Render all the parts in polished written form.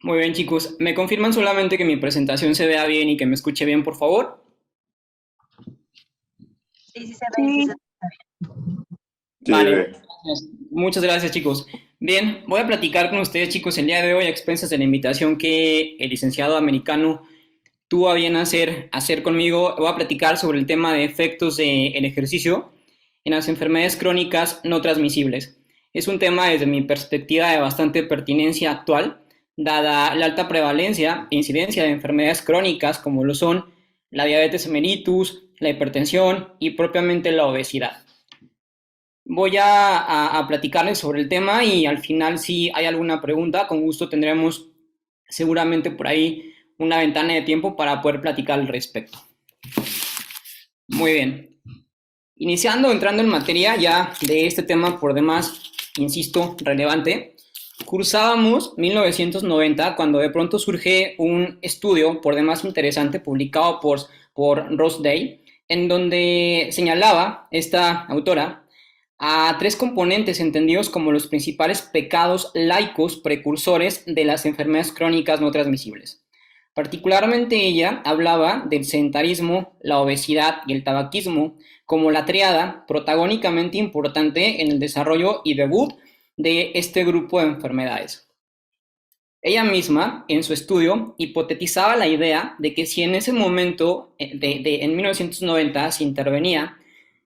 Muy bien, chicos. ¿Me confirman solamente que mi presentación se vea bien y que me escuche bien, por favor? Sí, sí se ve, sí se Sí, Vale, Sí, muchas gracias, chicos. Bien, voy a platicar con ustedes, chicos, el día de hoy a expensas de la invitación que el licenciado americano tuvo a bien hacer conmigo. Voy a platicar sobre el tema de efectos del ejercicio en las enfermedades crónicas no transmisibles. Es un tema desde mi perspectiva de bastante pertinencia actual, dada la alta prevalencia e incidencia de enfermedades crónicas como lo son la diabetes mellitus, la hipertensión y propiamente la obesidad. Voy a platicarles sobre el tema y al final si hay alguna pregunta, con gusto tendremos seguramente por ahí una ventana de tiempo para poder platicar al respecto. Muy bien. Iniciando, entrando en materia ya de este tema por demás, insisto, relevante, cursábamos 1990 cuando de pronto surge un estudio por demás interesante publicado por Ross Day, en donde señalaba esta autora a tres componentes entendidos como los principales pecados laicos precursores de las enfermedades crónicas no transmisibles. Particularmente ella hablaba del sedentarismo, la obesidad y el tabaquismo como la triada protagónicamente importante en el desarrollo y debut de este grupo de enfermedades. Ella misma, en su estudio, hipotetizaba la idea de que si en ese momento, en 1990, se intervenía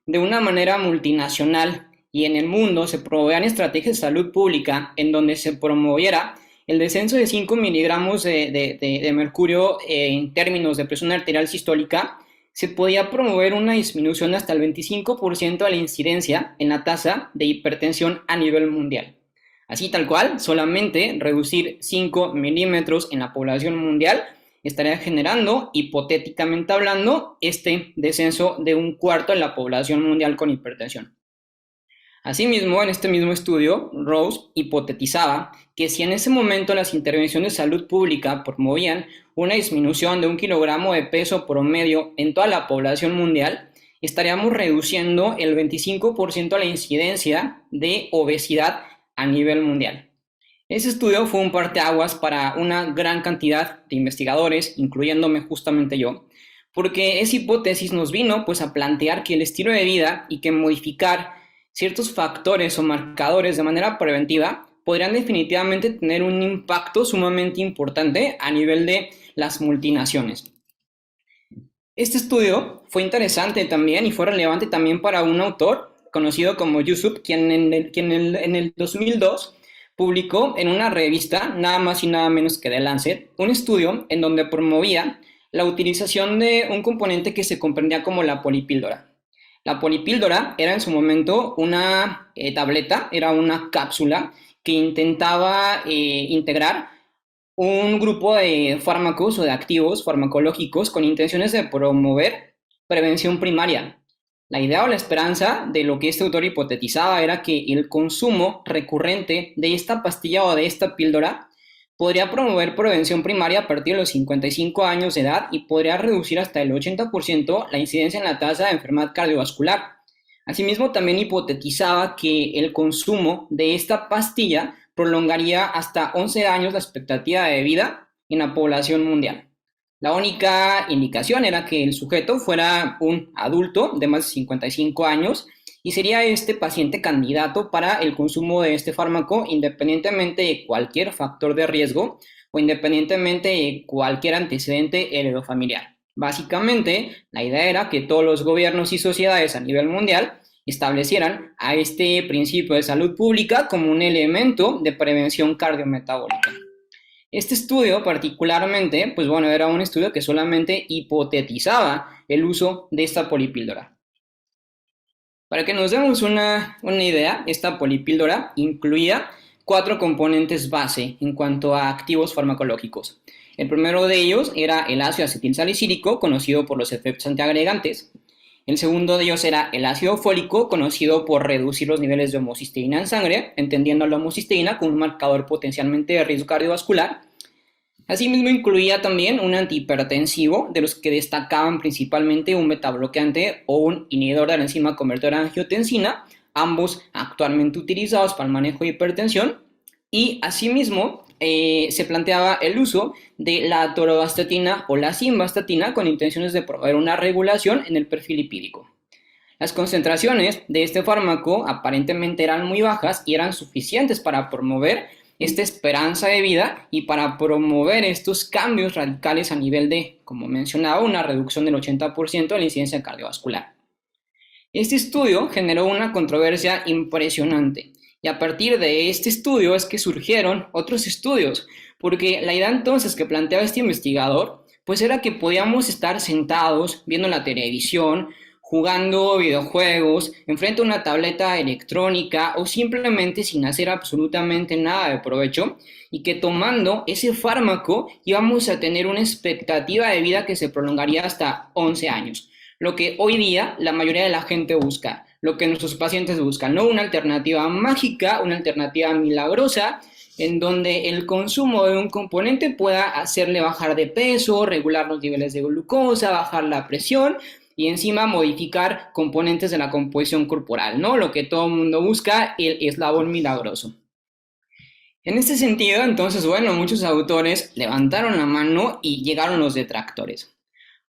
de una manera multinacional y en el mundo se provean estrategias de salud pública en donde se promoviera el descenso de 5 miligramos de mercurio en términos de presión arterial sistólica, se podía promover una disminución hasta el 25% de la incidencia en la tasa de hipertensión a nivel mundial. Así tal cual, solamente reducir 5 milímetros en la población mundial estaría generando, hipotéticamente hablando, este descenso de un cuarto en la población mundial con hipertensión. Asimismo, en este mismo estudio, Rose hipotetizaba que si en ese momento las intervenciones de salud pública promovían una disminución de 1 kilogramo de peso promedio en toda la población mundial, estaríamos reduciendo el 25% de la incidencia de obesidad a nivel mundial. Ese estudio fue un parteaguas para una gran cantidad de investigadores, incluyéndome justamente yo, porque esa hipótesis nos vino pues a plantear que el estilo de vida y que modificar ciertos factores o marcadores de manera preventiva podrían definitivamente tener un impacto sumamente importante a nivel de las multinaciones. Este estudio fue interesante también y fue relevante también para un autor conocido como Yusuf, quien en el 2002 publicó en una revista, nada más y nada menos que The Lancet, un estudio en donde promovía la utilización de un componente que se comprendía como la polipíldora. La polipíldora era en su momento una tableta, era una cápsula que intentaba integrar un grupo de fármacos o de activos farmacológicos con intenciones de promover prevención primaria. La idea o la esperanza de lo que este autor hipotetizaba era que el consumo recurrente de esta pastilla o de esta píldora podría promover prevención primaria a partir de los 55 años de edad y podría reducir hasta el 80% la incidencia en la tasa de enfermedad cardiovascular. Asimismo, también hipotetizaba que el consumo de esta pastilla prolongaría hasta 11 años la expectativa de vida en la población mundial. La única indicación era que el sujeto fuera un adulto de más de 55 años y sería este paciente candidato para el consumo de este fármaco independientemente de cualquier factor de riesgo o independientemente de cualquier antecedente heredofamiliar. Básicamente, la idea era que todos los gobiernos y sociedades a nivel mundial establecieran a este principio de salud pública como un elemento de prevención cardiometabólica. Este estudio particularmente, pues bueno, era un estudio que solamente hipotetizaba el uso de esta polipíldora. Para que nos demos una idea, esta polipíldora incluía 4 componentes base en cuanto a activos farmacológicos. El primero de ellos era el ácido acetilsalicílico, conocido por los efectos antiagregantes. El segundo de ellos era el ácido fólico, conocido por reducir los niveles de homocisteína en sangre, entendiendo la homocisteína como un marcador potencialmente de riesgo cardiovascular. Asimismo, incluía también un antihipertensivo, de los que destacaban principalmente un betabloqueante o un inhibidor de la enzima convertedora de angiotensina, ambos actualmente utilizados para el manejo de hipertensión. Y asimismo, se planteaba el uso de la atorvastatina o la simvastatina con intenciones de promover una regulación en el perfil lipídico. Las concentraciones de este fármaco aparentemente eran muy bajas y eran suficientes para promover esta esperanza de vida y para promover estos cambios radicales a nivel de, como mencionaba, una reducción del 80% de la incidencia cardiovascular. Este estudio generó una controversia impresionante y a partir de este estudio es que surgieron otros estudios, porque la idea entonces que planteaba este investigador pues era que podíamos estar sentados viendo la televisión, jugando videojuegos, enfrente a una tableta electrónica o simplemente sin hacer absolutamente nada de provecho y que tomando ese fármaco íbamos a tener una expectativa de vida que se prolongaría hasta 11 años. Lo que hoy día la mayoría de la gente busca, lo que nuestros pacientes buscan, no una alternativa mágica, una alternativa milagrosa, en donde el consumo de un componente pueda hacerle bajar de peso, regular los niveles de glucosa, bajar la presión y encima modificar componentes de la composición corporal, ¿no? Lo que todo el mundo busca, el eslabón milagroso. En este sentido, entonces, bueno, muchos autores levantaron la mano y llegaron los detractores.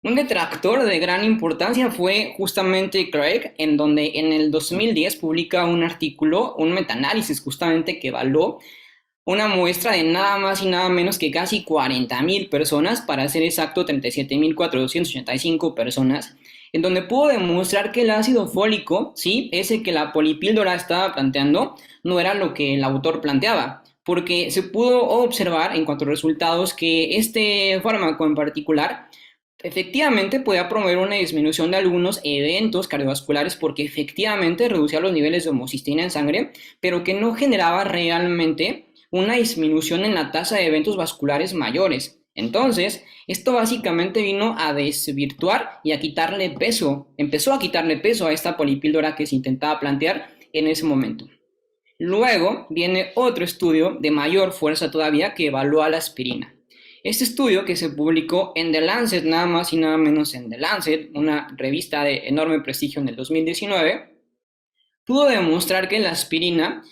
Un detractor de gran importancia fue justamente Craig, en donde en el 2010 publica un artículo, un metaanálisis justamente que evaluó una muestra de nada más y nada menos que casi 40.000 personas, para ser exacto 37.485 personas, en donde pudo demostrar que el ácido fólico, sí, ese que la polipíldora estaba planteando, no era lo que el autor planteaba, porque se pudo observar en cuanto a resultados que este fármaco en particular efectivamente podía promover una disminución de algunos eventos cardiovasculares porque efectivamente reducía los niveles de homocisteína en sangre, pero que no generaba realmente una disminución en la tasa de eventos vasculares mayores. Entonces, esto básicamente vino a desvirtuar y a quitarle peso, empezó a quitarle peso a esta polipíldora que se intentaba plantear en ese momento. Luego viene otro estudio de mayor fuerza todavía que evalúa la aspirina. Este estudio, que se publicó en The Lancet, nada más y nada menos en The Lancet, una revista de enorme prestigio en el 2019, pudo demostrar que la aspirina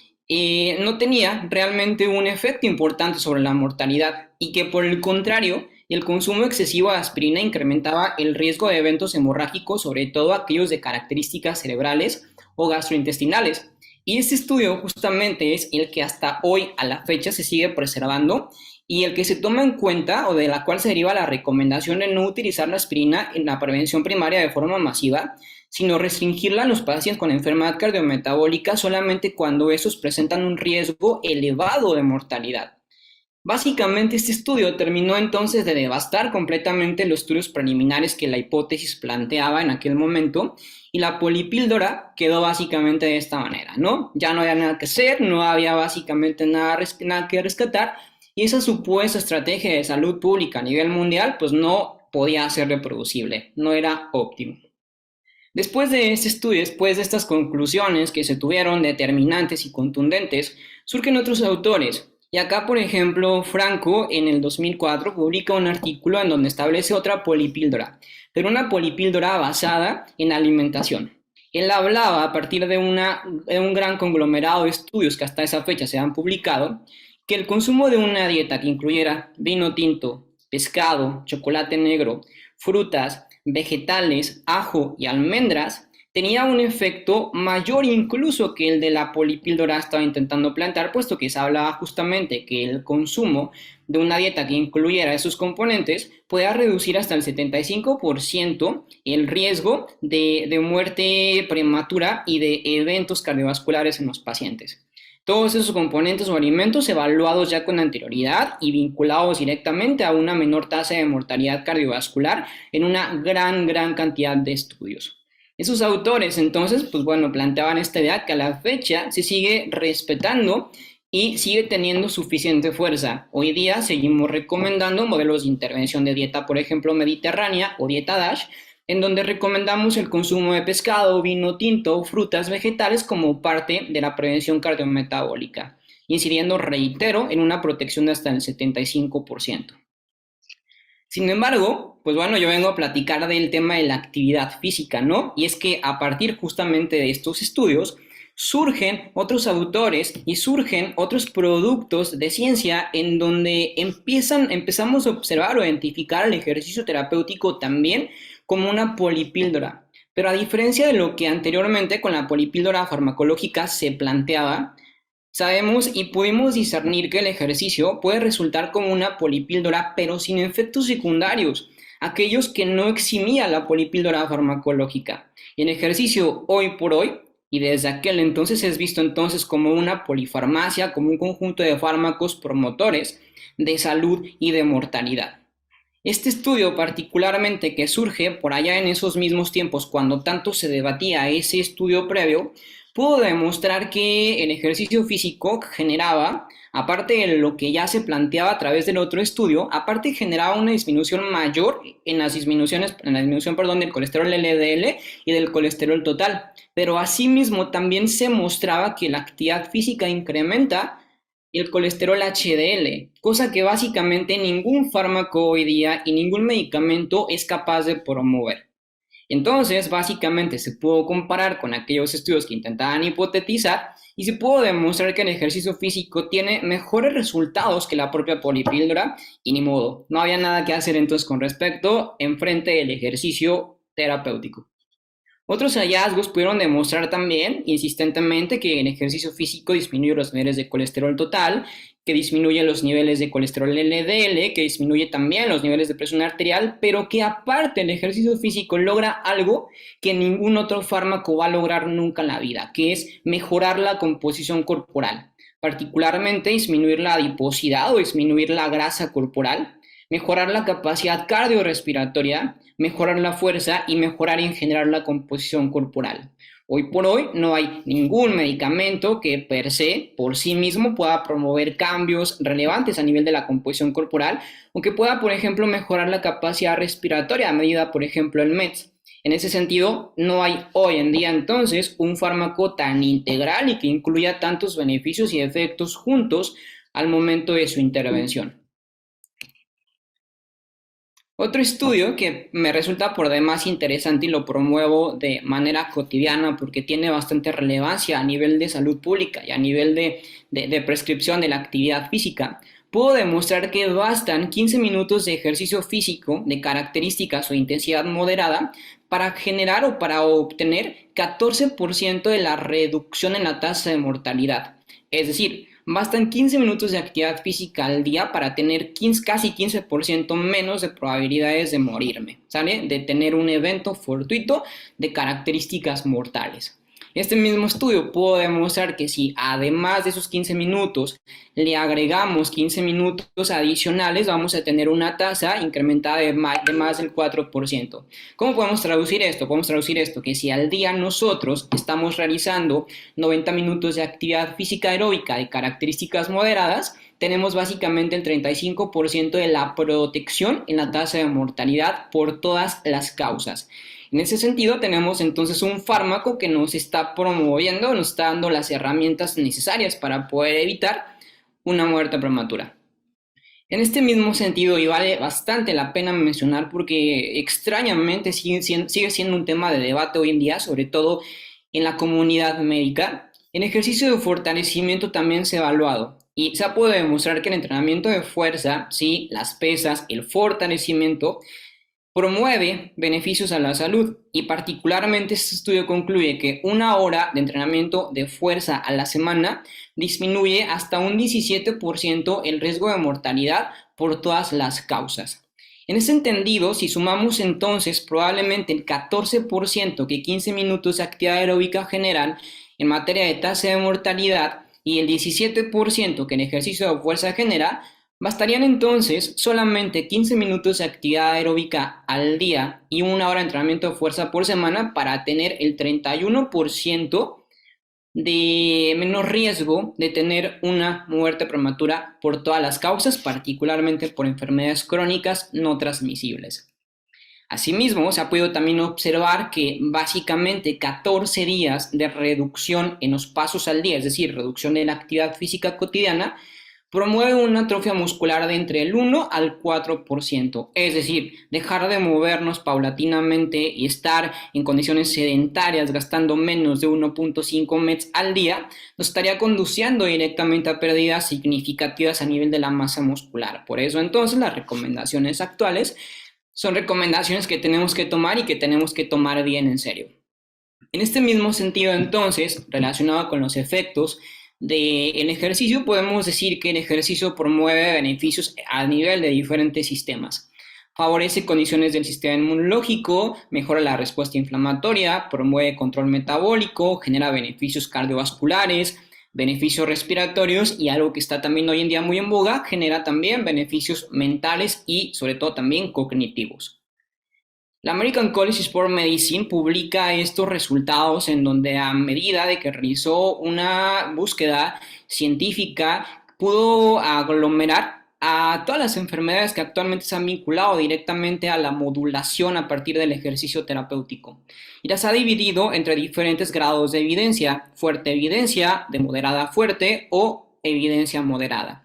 no tenía realmente un efecto importante sobre la mortalidad y que por el contrario, el consumo excesivo de aspirina incrementaba el riesgo de eventos hemorrágicos, sobre todo aquellos de características cerebrales o gastrointestinales. Y este estudio justamente es el que hasta hoy a la fecha se sigue preservando y el que se toma en cuenta o de la cual se deriva la recomendación de no utilizar la aspirina en la prevención primaria de forma masiva, sino restringirla a los pacientes con enfermedad cardiometabólica solamente cuando esos presentan un riesgo elevado de mortalidad. Básicamente este estudio terminó entonces de devastar completamente los estudios preliminares que la hipótesis planteaba en aquel momento y la polipíldora quedó básicamente de esta manera, ¿no? Ya no había nada que hacer, no había básicamente nada que rescatar y esa supuesta estrategia de salud pública a nivel mundial pues no podía ser reproducible, no era óptimo. Después de este estudio, después de estas conclusiones que se tuvieron determinantes y contundentes, surgen otros autores. Y acá, por ejemplo, Franco en el 2004 publica un artículo en donde establece otra polipíldora, pero una polipíldora basada en alimentación. Él hablaba a partir de un gran conglomerado de estudios que hasta esa fecha se han publicado, que el consumo de una dieta que incluyera vino tinto, pescado, chocolate negro, frutas, vegetales, ajo y almendras tenía un efecto mayor incluso que el de la polipíldora estaba intentando plantear, puesto que se hablaba justamente que el consumo de una dieta que incluyera esos componentes podía reducir hasta el 75% el riesgo de muerte prematura y de eventos cardiovasculares en los pacientes. Todos esos componentes o alimentos evaluados ya con anterioridad y vinculados directamente a una menor tasa de mortalidad cardiovascular en una gran cantidad de estudios. Esos autores entonces, pues bueno, planteaban esta idea que a la fecha se sigue respetando y sigue teniendo suficiente fuerza. Hoy día seguimos recomendando modelos de intervención de dieta, por ejemplo, mediterránea o dieta DASH, en donde recomendamos el consumo de pescado, vino tinto, frutas, vegetales como parte de la prevención cardiometabólica, incidiendo, reitero, en una protección de hasta el 75%. Sin embargo, pues bueno, yo vengo a platicar del tema de la actividad física, ¿no? Y es que a partir justamente de estos estudios, surgen otros autores y surgen otros productos de ciencia en donde empezamos a observar o identificar el ejercicio terapéutico también como una polipíldora. Pero a diferencia de lo que anteriormente con la polipíldora farmacológica se planteaba, sabemos y pudimos discernir que el ejercicio puede resultar como una polipíldora, pero sin efectos secundarios, aquellos que no eximía la polipíldora farmacológica. Y el ejercicio hoy por hoy, y desde aquel entonces es visto entonces como una polifarmacia, como un conjunto de fármacos promotores de salud y de mortalidad. Este estudio particularmente que surge por allá en esos mismos tiempos, cuando tanto se debatía ese estudio previo, pudo demostrar que el ejercicio físico generaba, aparte de lo que ya se planteaba a través del otro estudio, aparte generaba una disminución mayor en la disminución, perdón, del colesterol LDL y del colesterol total. Pero asimismo también se mostraba que la actividad física incrementa el colesterol HDL, cosa que básicamente ningún fármaco hoy día y ningún medicamento es capaz de promover. Entonces, básicamente se pudo comparar con aquellos estudios que intentaban hipotetizar y se pudo demostrar que el ejercicio físico tiene mejores resultados que la propia polipíldora y ni modo, no había nada que hacer entonces con respecto en frente del ejercicio terapéutico. Otros hallazgos pudieron demostrar también insistentemente que el ejercicio físico disminuye los niveles de colesterol total, que disminuye los niveles de colesterol LDL, que disminuye también los niveles de presión arterial, pero que aparte el ejercicio físico logra algo que ningún otro fármaco va a lograr nunca en la vida, que es mejorar la composición corporal, particularmente disminuir la adiposidad o disminuir la grasa corporal, mejorar la capacidad cardiorrespiratoria, mejorar la fuerza y mejorar en general la composición corporal. Hoy por hoy no hay ningún medicamento que per se, por sí mismo, pueda promover cambios relevantes a nivel de la composición corporal o que pueda, por ejemplo, mejorar la capacidad respiratoria a medida, por ejemplo, el MEDS. En ese sentido, no hay hoy en día entonces un fármaco tan integral y que incluya tantos beneficios y efectos juntos al momento de su intervención. Otro estudio que me resulta por demás interesante y lo promuevo de manera cotidiana porque tiene bastante relevancia a nivel de salud pública y a nivel de prescripción de la actividad física, pudo demostrar que bastan 15 minutos de ejercicio físico de características o intensidad moderada para generar o para obtener 14% de la reducción en la tasa de mortalidad. Es decir, bastan 15 minutos de actividad física al día para tener casi 15% menos de probabilidades de morirme, ¿sale? De tener un evento fortuito de características mortales. Este mismo estudio pudo demostrar que si además de esos 15 minutos le agregamos 15 minutos adicionales, vamos a tener una tasa incrementada de más del 4%. ¿Cómo podemos traducir esto? Podemos traducir esto que si al día nosotros estamos realizando 90 minutos de actividad física aeróbica de características moderadas, tenemos básicamente el 35% de la protección en la tasa de mortalidad por todas las causas. En ese sentido, tenemos entonces un fármaco que nos está promoviendo, nos está dando las herramientas necesarias para poder evitar una muerte prematura. En este mismo sentido, y vale bastante la pena mencionar porque extrañamente sigue siendo un tema de debate hoy en día, sobre todo en la comunidad médica, el ejercicio de fortalecimiento también se ha evaluado y se ha podido demostrar que el entrenamiento de fuerza, sí, las pesas, el fortalecimiento, promueve beneficios a la salud y particularmente este estudio concluye que 1 hora de entrenamiento de fuerza a la semana disminuye hasta un 17% el riesgo de mortalidad por todas las causas. En ese entendido, si sumamos entonces probablemente el 14% que 15 minutos de actividad aeróbica generan en materia de tasa de mortalidad y el 17% que el ejercicio de fuerza genera, bastarían entonces solamente 15 minutos de actividad aeróbica al día y 1 hora de entrenamiento de fuerza por semana para tener el 31% de menos riesgo de tener una muerte prematura por todas las causas, particularmente por enfermedades crónicas no transmisibles. Asimismo, se ha podido también observar que básicamente 14 días de reducción en los pasos al día, es decir, reducción de la actividad física cotidiana, Promueve una atrofia muscular de entre el 1 al 4%, es decir, dejar de movernos paulatinamente y estar en condiciones sedentarias gastando menos de 1.5 METs al día, nos estaría conduciendo directamente a pérdidas significativas a nivel de la masa muscular. Por eso entonces las recomendaciones actuales son recomendaciones que tenemos que tomar y que tenemos que tomar bien en serio. En este mismo sentido, entonces, relacionado con los efectos del ejercicio, podemos decir que el ejercicio promueve beneficios a nivel de diferentes sistemas. Favorece condiciones del sistema inmunológico, mejora la respuesta inflamatoria, promueve control metabólico, genera beneficios cardiovasculares, beneficios respiratorios y algo que está también hoy en día muy en boga, genera también beneficios mentales y sobre todo también cognitivos. La American College of Sport Medicine publica estos resultados en donde a medida de que realizó una búsqueda científica pudo aglomerar a todas las enfermedades que actualmente se han vinculado directamente a la modulación a partir del ejercicio terapéutico. Y las ha dividido entre diferentes grados de evidencia: fuerte evidencia, de moderada a fuerte o evidencia moderada.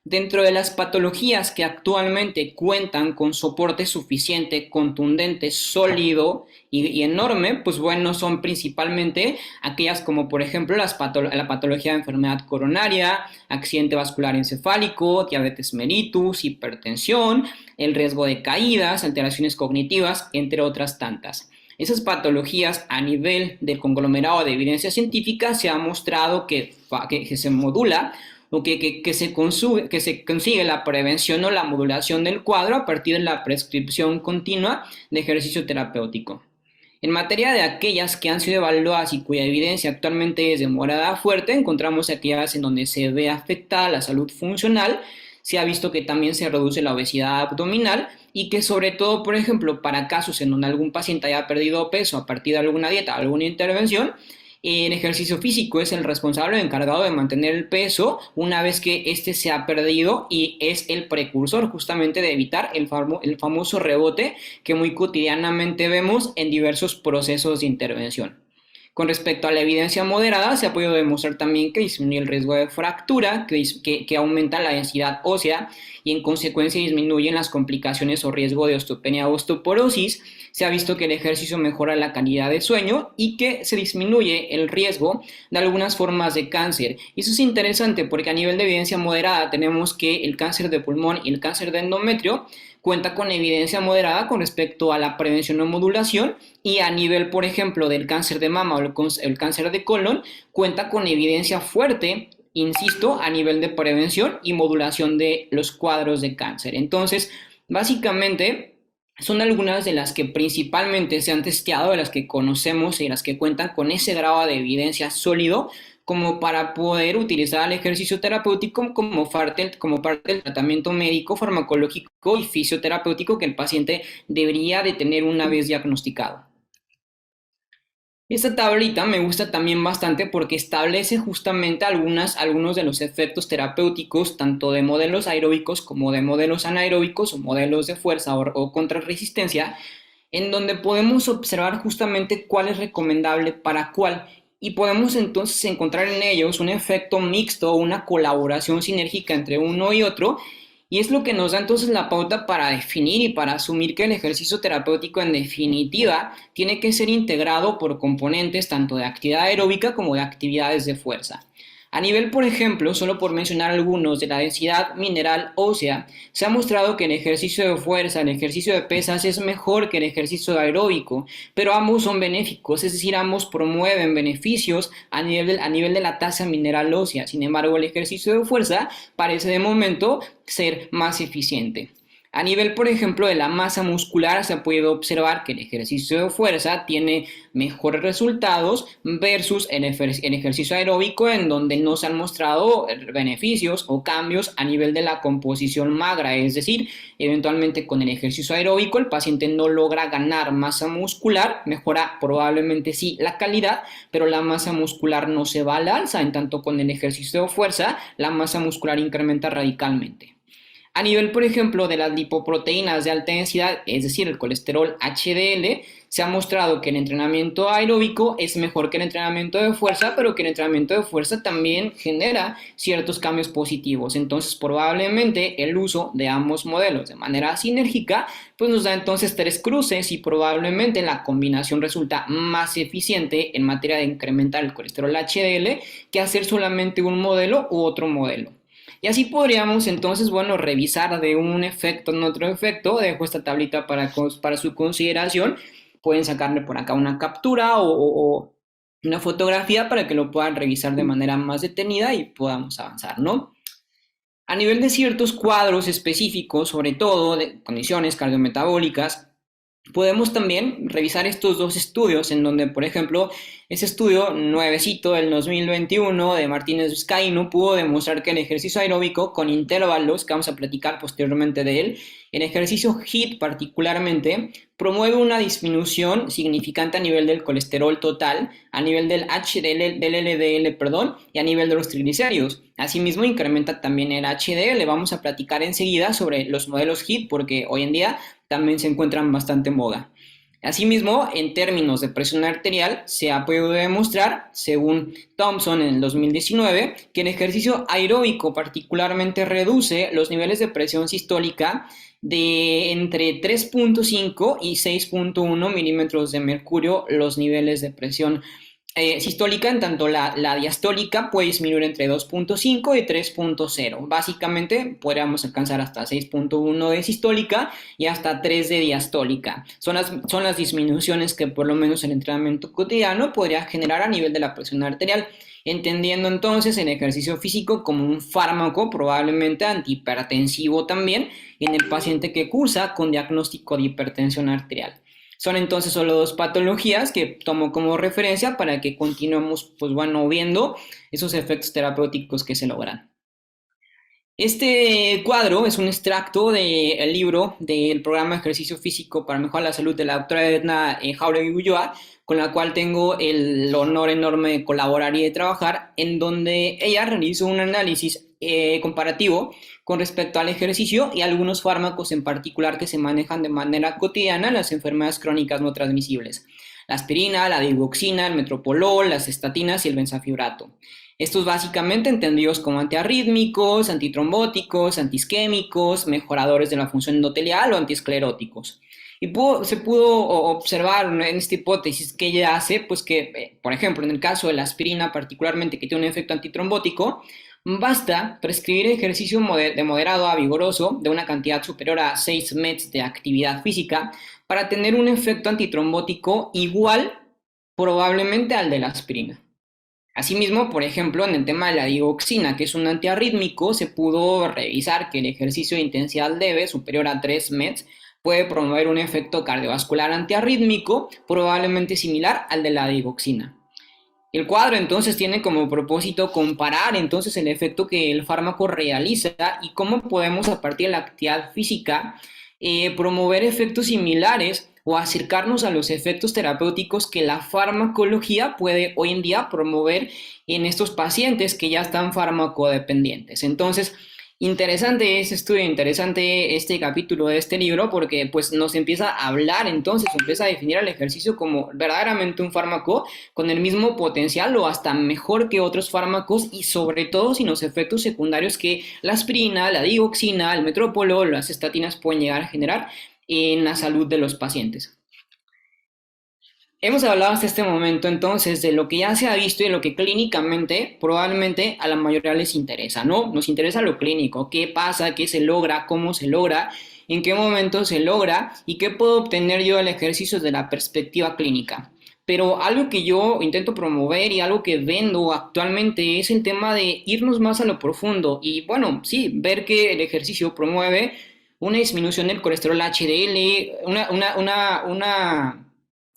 Dentro de las patologías que actualmente cuentan con soporte suficiente, contundente, sólido y enorme, pues bueno, son principalmente aquellas como por ejemplo la patología de enfermedad coronaria, accidente vascular encefálico, diabetes mellitus, hipertensión, el riesgo de caídas, alteraciones cognitivas, entre otras tantas. Esas patologías a nivel del conglomerado de evidencia científica se ha mostrado que se modula o que se consigue la prevención o la modulación del cuadro a partir de la prescripción continua de ejercicio terapéutico. En materia de aquellas que han sido evaluadas y cuya evidencia actualmente es de moderada a fuerte, encontramos aquellas en donde se ve afectada la salud funcional, se ha visto que también se reduce la obesidad abdominal y que sobre todo, por ejemplo, para casos en donde algún paciente haya perdido peso a partir de alguna dieta o alguna intervención, el ejercicio físico es el responsable o encargado de mantener el peso una vez que éste se ha perdido y es el precursor justamente de evitar el famoso rebote que muy cotidianamente vemos en diversos procesos de intervención. Con respecto a la evidencia moderada, se ha podido demostrar también que disminuye el riesgo de fractura, que aumenta la densidad ósea y en consecuencia disminuyen las complicaciones o riesgo de osteopenia o osteoporosis. Se ha visto que el ejercicio mejora la calidad de sueño y que se disminuye el riesgo de algunas formas de cáncer. Y eso es interesante porque a nivel de evidencia moderada tenemos que el cáncer de pulmón y el cáncer de endometrio cuenta con evidencia moderada con respecto a la prevención o modulación, y a nivel, por ejemplo, del cáncer de mama o el cáncer de colon, cuenta con evidencia fuerte, insisto, a nivel de prevención y modulación de los cuadros de cáncer. Entonces, básicamente, son algunas de las que principalmente se han testeado, de las que conocemos y de las que cuentan con ese grado de evidencia sólido como para poder utilizar el ejercicio terapéutico como parte del tratamiento médico, farmacológico y fisioterapéutico que el paciente debería de tener una vez diagnosticado. Esta tablita me gusta también bastante porque establece justamente algunos de los efectos terapéuticos tanto de modelos aeróbicos como de modelos anaeróbicos o modelos de fuerza o contrarresistencia, en donde podemos observar justamente cuál es recomendable para cuál. Y podemos entonces encontrar en ellos un efecto mixto, una colaboración sinérgica entre uno y otro, y es lo que nos da entonces la pauta para definir y para asumir que el ejercicio terapéutico en definitiva tiene que ser integrado por componentes tanto de actividad aeróbica como de actividades de fuerza. A nivel, por ejemplo, solo por mencionar algunos, de la densidad mineral ósea, se ha mostrado que el ejercicio de fuerza, el ejercicio de pesas es mejor que el ejercicio aeróbico, pero ambos son benéficos, es decir, ambos promueven beneficios a nivel de la tasa mineral ósea. Sin embargo, el ejercicio de fuerza parece de momento ser más eficiente. A nivel, por ejemplo, de la masa muscular, se ha podido observar que el ejercicio de fuerza tiene mejores resultados versus el ejercicio aeróbico, en donde no se han mostrado beneficios o cambios a nivel de la composición magra. Es decir, eventualmente con el ejercicio aeróbico el paciente no logra ganar masa muscular, mejora probablemente sí la calidad, pero la masa muscular no se va al alza, en tanto con el ejercicio de fuerza la masa muscular incrementa radicalmente. A nivel, por ejemplo, de las lipoproteínas de alta densidad, es decir, el colesterol HDL, se ha mostrado que el entrenamiento aeróbico es mejor que el entrenamiento de fuerza, pero que el entrenamiento de fuerza también genera ciertos cambios positivos. Entonces, probablemente el uso de ambos modelos de manera sinérgica, pues nos da entonces tres cruces y probablemente la combinación resulta más eficiente en materia de incrementar el colesterol HDL que hacer solamente un modelo u otro modelo. Y así podríamos entonces, bueno, revisar de un efecto en otro efecto. Dejo esta tablita para su consideración. Pueden sacarle por acá una captura o una fotografía para que lo puedan revisar de manera más detenida y podamos avanzar, ¿no? A nivel de ciertos cuadros específicos, sobre todo de condiciones cardiometabólicas, podemos también revisar estos dos estudios en donde, por ejemplo, ese estudio nuevecito del 2021 de Martínez Vizcaíno pudo demostrar que el ejercicio aeróbico con intervalos, que vamos a platicar posteriormente de él, el ejercicio HIIT particularmente, promueve una disminución significante a nivel del colesterol total, a nivel del HDL, del LDL, perdón, y a nivel de los triglicéridos. Asimismo, incrementa también el HDL. Vamos a platicar enseguida sobre los modelos HIIT porque hoy en día también se encuentran bastante en moda. Asimismo, en términos de presión arterial, se ha podido demostrar, según Thompson en el 2019, que el ejercicio aeróbico particularmente reduce los niveles de presión sistólica de entre 3.5 y 6.1 milímetros de mercurio los niveles de presión sistólica, en tanto la diastólica puede disminuir entre 2.5 y 3.0. Básicamente podríamos alcanzar hasta 6.1 de sistólica y hasta 3 de diastólica. Son las disminuciones que por lo menos el entrenamiento cotidiano podría generar a nivel de la presión arterial, entendiendo entonces el ejercicio físico como un fármaco probablemente antihipertensivo también en el paciente que cursa con diagnóstico de hipertensión arterial. Son entonces solo dos patologías que tomo como referencia para que continuemos, pues bueno, viendo esos efectos terapéuticos que se logran. Este cuadro es un extracto del libro del programa Ejercicio Físico para Mejorar la Salud de la doctora Edna Jauregui Ulloa, con la cual tengo el honor enorme de colaborar y de trabajar, en donde ella realizó un análisis comparativo con respecto al ejercicio y algunos fármacos en particular que se manejan de manera cotidiana en las enfermedades crónicas no transmisibles. La aspirina, la digoxina, el metoprolol, las estatinas y el benzafibrato. Estos básicamente entendidos como antiarrítmicos, antitrombóticos, antiisquémicos, mejoradores de la función endotelial o antiescleróticos. Y se pudo observar en esta hipótesis que ella hace, pues que, por ejemplo, en el caso de la aspirina particularmente que tiene un efecto antitrombótico, basta prescribir ejercicio de moderado a vigoroso de una cantidad superior a 6 METs de actividad física para tener un efecto antitrombótico igual probablemente al de la aspirina. Asimismo, por ejemplo, en el tema de la digoxina, que es un antiarrítmico, se pudo revisar que el ejercicio de intensidad leve superior a 3 METs puede promover un efecto cardiovascular antiarrítmico probablemente similar al de la digoxina. El cuadro entonces tiene como propósito comparar entonces el efecto que el fármaco realiza y cómo podemos a partir de la actividad física promover efectos similares o acercarnos a los efectos terapéuticos que la farmacología puede hoy en día promover en estos pacientes que ya están farmacodependientes. Entonces, interesante este estudio, interesante este capítulo de este libro porque pues nos empieza a hablar entonces, empieza a definir el ejercicio como verdaderamente un fármaco con el mismo potencial o hasta mejor que otros fármacos y sobre todo sin los efectos secundarios que la aspirina, la digoxina, el metoprolol, las estatinas pueden llegar a generar en la salud de los pacientes. Hemos hablado hasta este momento entonces de lo que ya se ha visto y de lo que clínicamente probablemente a la mayoría les interesa, ¿no? Nos interesa lo clínico, qué pasa, qué se logra, cómo se logra, en qué momento se logra y qué puedo obtener yo del ejercicio desde la perspectiva clínica. Pero algo que yo intento promover y algo que vendo actualmente es el tema de irnos más a lo profundo y bueno, sí, ver que el ejercicio promueve una disminución del colesterol HDL,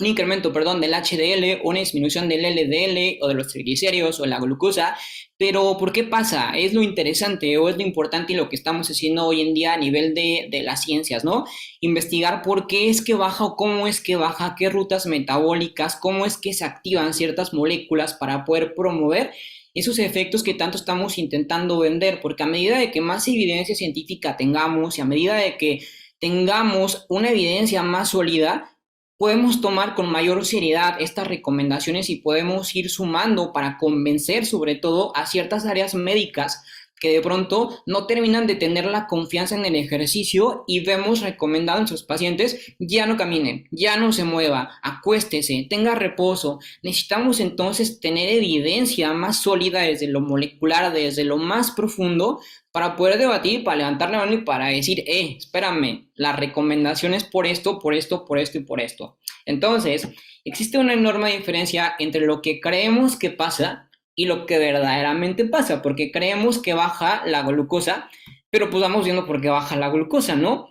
un incremento, perdón, del HDL, una disminución del LDL o de los triglicéridos o la glucosa, pero ¿por qué pasa? Es lo interesante o es lo importante y lo que estamos haciendo hoy en día a nivel de las ciencias, ¿no? Investigar por qué es que baja o cómo es que baja, qué rutas metabólicas, cómo es que se activan ciertas moléculas para poder promover esos efectos que tanto estamos intentando vender, porque a medida de que más evidencia científica tengamos y a medida de que tengamos una evidencia más sólida, podemos tomar con mayor seriedad estas recomendaciones y podemos ir sumando para convencer sobre todo a ciertas áreas médicas que de pronto no terminan de tener la confianza en el ejercicio y vemos recomendado en sus pacientes, ya no camine, ya no se mueva, acuéstese, tenga reposo. Necesitamos entonces tener evidencia más sólida desde lo molecular, desde lo más profundo, para poder debatir, para levantar la mano y para decir, espérame, la recomendación es por esto, por esto, por esto y por esto. Entonces, existe una enorme diferencia entre lo que creemos que pasa y lo que verdaderamente pasa, porque creemos que baja la glucosa, pero pues vamos viendo por qué baja la glucosa, ¿no?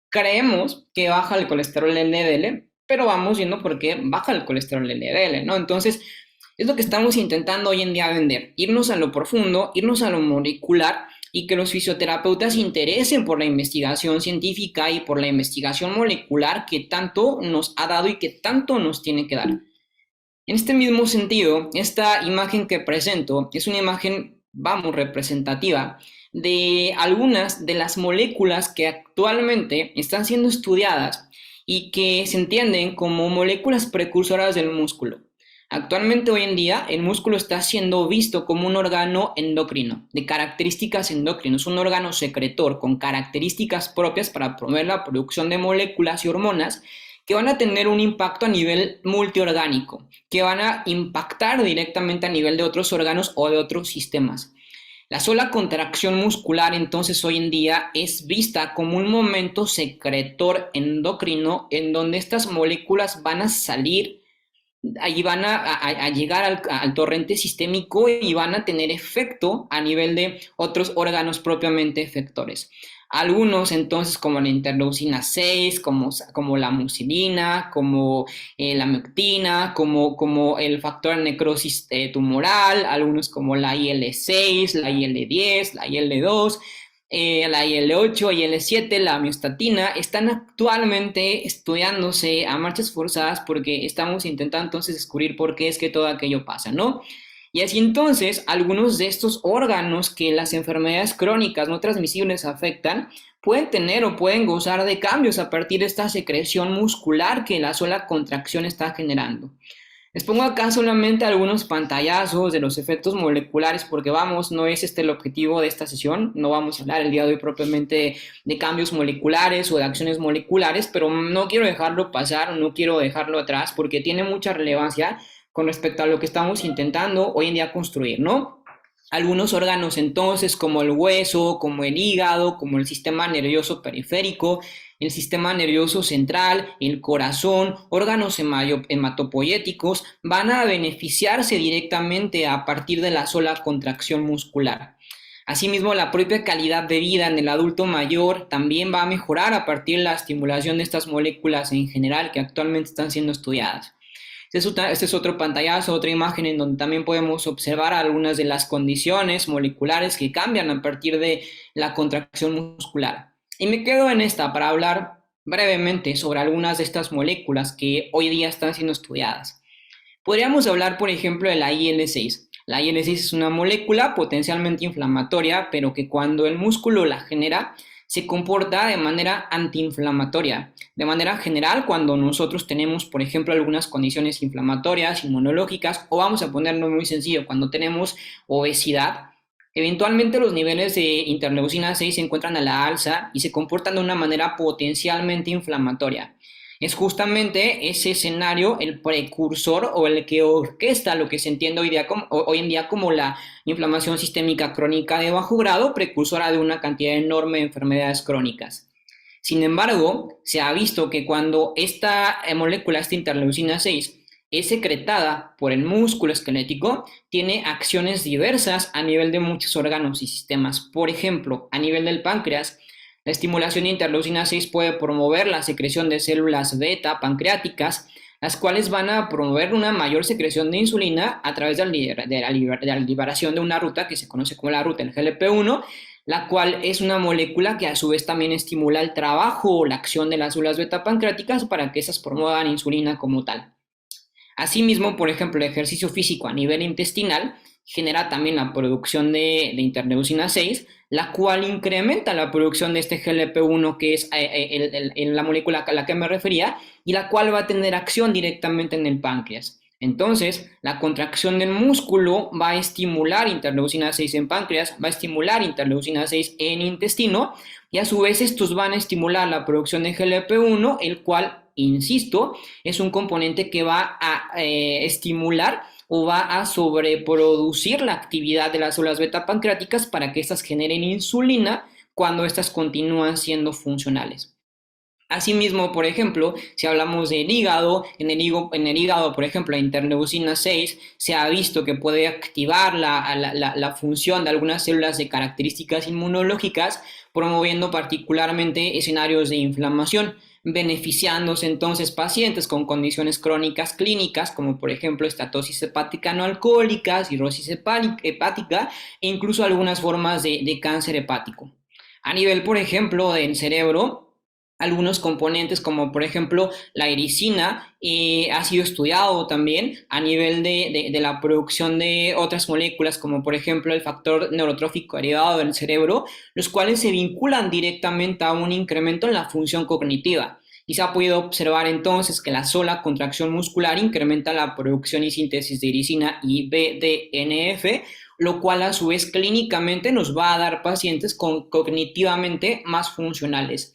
Creemos que baja el colesterol LDL, pero vamos viendo por qué baja el colesterol LDL, ¿no? Entonces, es lo que estamos intentando hoy en día vender, irnos a lo profundo, irnos a lo molecular y que los fisioterapeutas se interesen por la investigación científica y por la investigación molecular que tanto nos ha dado y que tanto nos tiene que dar. En este mismo sentido, esta imagen que presento es una imagen, vamos, representativa de algunas de las moléculas que actualmente están siendo estudiadas y que se entienden como moléculas precursoras del músculo. Actualmente, hoy en día, el músculo está siendo visto como un órgano endocrino, de características endocrinas, un órgano secretor con características propias para promover la producción de moléculas y hormonas que van a tener un impacto a nivel multiorgánico, que van a impactar directamente a nivel de otros órganos o de otros sistemas. La sola contracción muscular entonces hoy en día es vista como un momento secretor endocrino en donde estas moléculas van a salir, ahí van a llegar al torrente sistémico y van a tener efecto a nivel de otros órganos propiamente efectores. Algunos entonces como la interleucina 6, como la mucilina, como la mectina, como el factor de necrosis tumoral, algunos como la IL-6, la IL-10, la IL-2, la IL-8, IL-7, la miostatina, están actualmente estudiándose a marchas forzadas porque estamos intentando entonces descubrir por qué es que todo aquello pasa, ¿no? Y así entonces, algunos de estos órganos que las enfermedades crónicas no transmisibles afectan, pueden tener o pueden gozar de cambios a partir de esta secreción muscular que la sola contracción está generando. Les pongo acá solamente algunos pantallazos de los efectos moleculares porque vamos, no es este el objetivo de esta sesión, no vamos a hablar el día de hoy propiamente de cambios moleculares o de acciones moleculares, pero no quiero dejarlo pasar, no quiero dejarlo atrás porque tiene mucha relevancia con respecto a lo que estamos intentando hoy en día construir, ¿no? Algunos órganos entonces como el hueso, como el hígado, como el sistema nervioso periférico, el sistema nervioso central, el corazón, órganos hematopoyéticos van a beneficiarse directamente a partir de la sola contracción muscular. Asimismo, la propia calidad de vida en el adulto mayor también va a mejorar a partir de la estimulación de estas moléculas en general que actualmente están siendo estudiadas. Este es otro pantallazo, otra imagen en donde también podemos observar algunas de las condiciones moleculares que cambian a partir de la contracción muscular. Y me quedo en esta para hablar brevemente sobre algunas de estas moléculas que hoy día están siendo estudiadas. Podríamos hablar, por ejemplo, de la IL-6. La IL-6 es una molécula potencialmente inflamatoria, pero que cuando el músculo la genera, se comporta de manera antiinflamatoria. De manera general, cuando nosotros tenemos, por ejemplo, algunas condiciones inflamatorias, inmunológicas, o vamos a ponerlo muy sencillo, cuando tenemos obesidad, eventualmente los niveles de interleucina 6 se encuentran a la alza y se comportan de una manera potencialmente inflamatoria. Es justamente ese escenario el precursor o el que orquesta lo que se entiende hoy en día como la inflamación sistémica crónica de bajo grado, precursora de una cantidad enorme de enfermedades crónicas. Sin embargo, se ha visto que cuando esta molécula, esta interleucina 6, es secretada por el músculo esquelético, tiene acciones diversas a nivel de muchos órganos y sistemas. Por ejemplo, a nivel del páncreas, la estimulación de interleucina 6 puede promover la secreción de células beta pancreáticas, las cuales van a promover una mayor secreción de insulina a través de la liberación de una ruta que se conoce como la ruta del GLP-1, la cual es una molécula que a su vez también estimula el trabajo o la acción de las células beta pancreáticas para que esas promuevan insulina como tal. Asimismo, por ejemplo, el ejercicio físico a nivel intestinal genera también la producción de interleucina 6, la cual incrementa la producción de este GLP-1, que es la molécula a la que me refería, y la cual va a tener acción directamente en el páncreas. Entonces, la contracción del músculo va a estimular interleucina 6 en páncreas, va a estimular interleucina 6 en intestino, y a su vez estos van a estimular la producción de GLP-1, el cual, insisto, es un componente que va a estimular o va a sobreproducir la actividad de las células beta pancreáticas para que éstas generen insulina cuando éstas continúan siendo funcionales. Asimismo, por ejemplo, si hablamos del hígado, en el hígado, por ejemplo, la interleucina 6 se ha visto que puede activar la función de algunas células de características inmunológicas, promoviendo particularmente escenarios de inflamación, beneficiándose entonces pacientes con condiciones crónicas clínicas, como por ejemplo estatosis hepática no alcohólica, cirrosis hepática e incluso algunas formas de cáncer hepático. A nivel, por ejemplo, del cerebro, algunos componentes como por ejemplo la ericina ha sido estudiado también a nivel de la producción de otras moléculas como por ejemplo el factor neurotrófico derivado del cerebro, los cuales se vinculan directamente a un incremento en la función cognitiva. Y se ha podido observar entonces que la sola contracción muscular incrementa la producción y síntesis de ericina y BDNF, lo cual a su vez clínicamente nos va a dar pacientes cognitivamente más funcionales.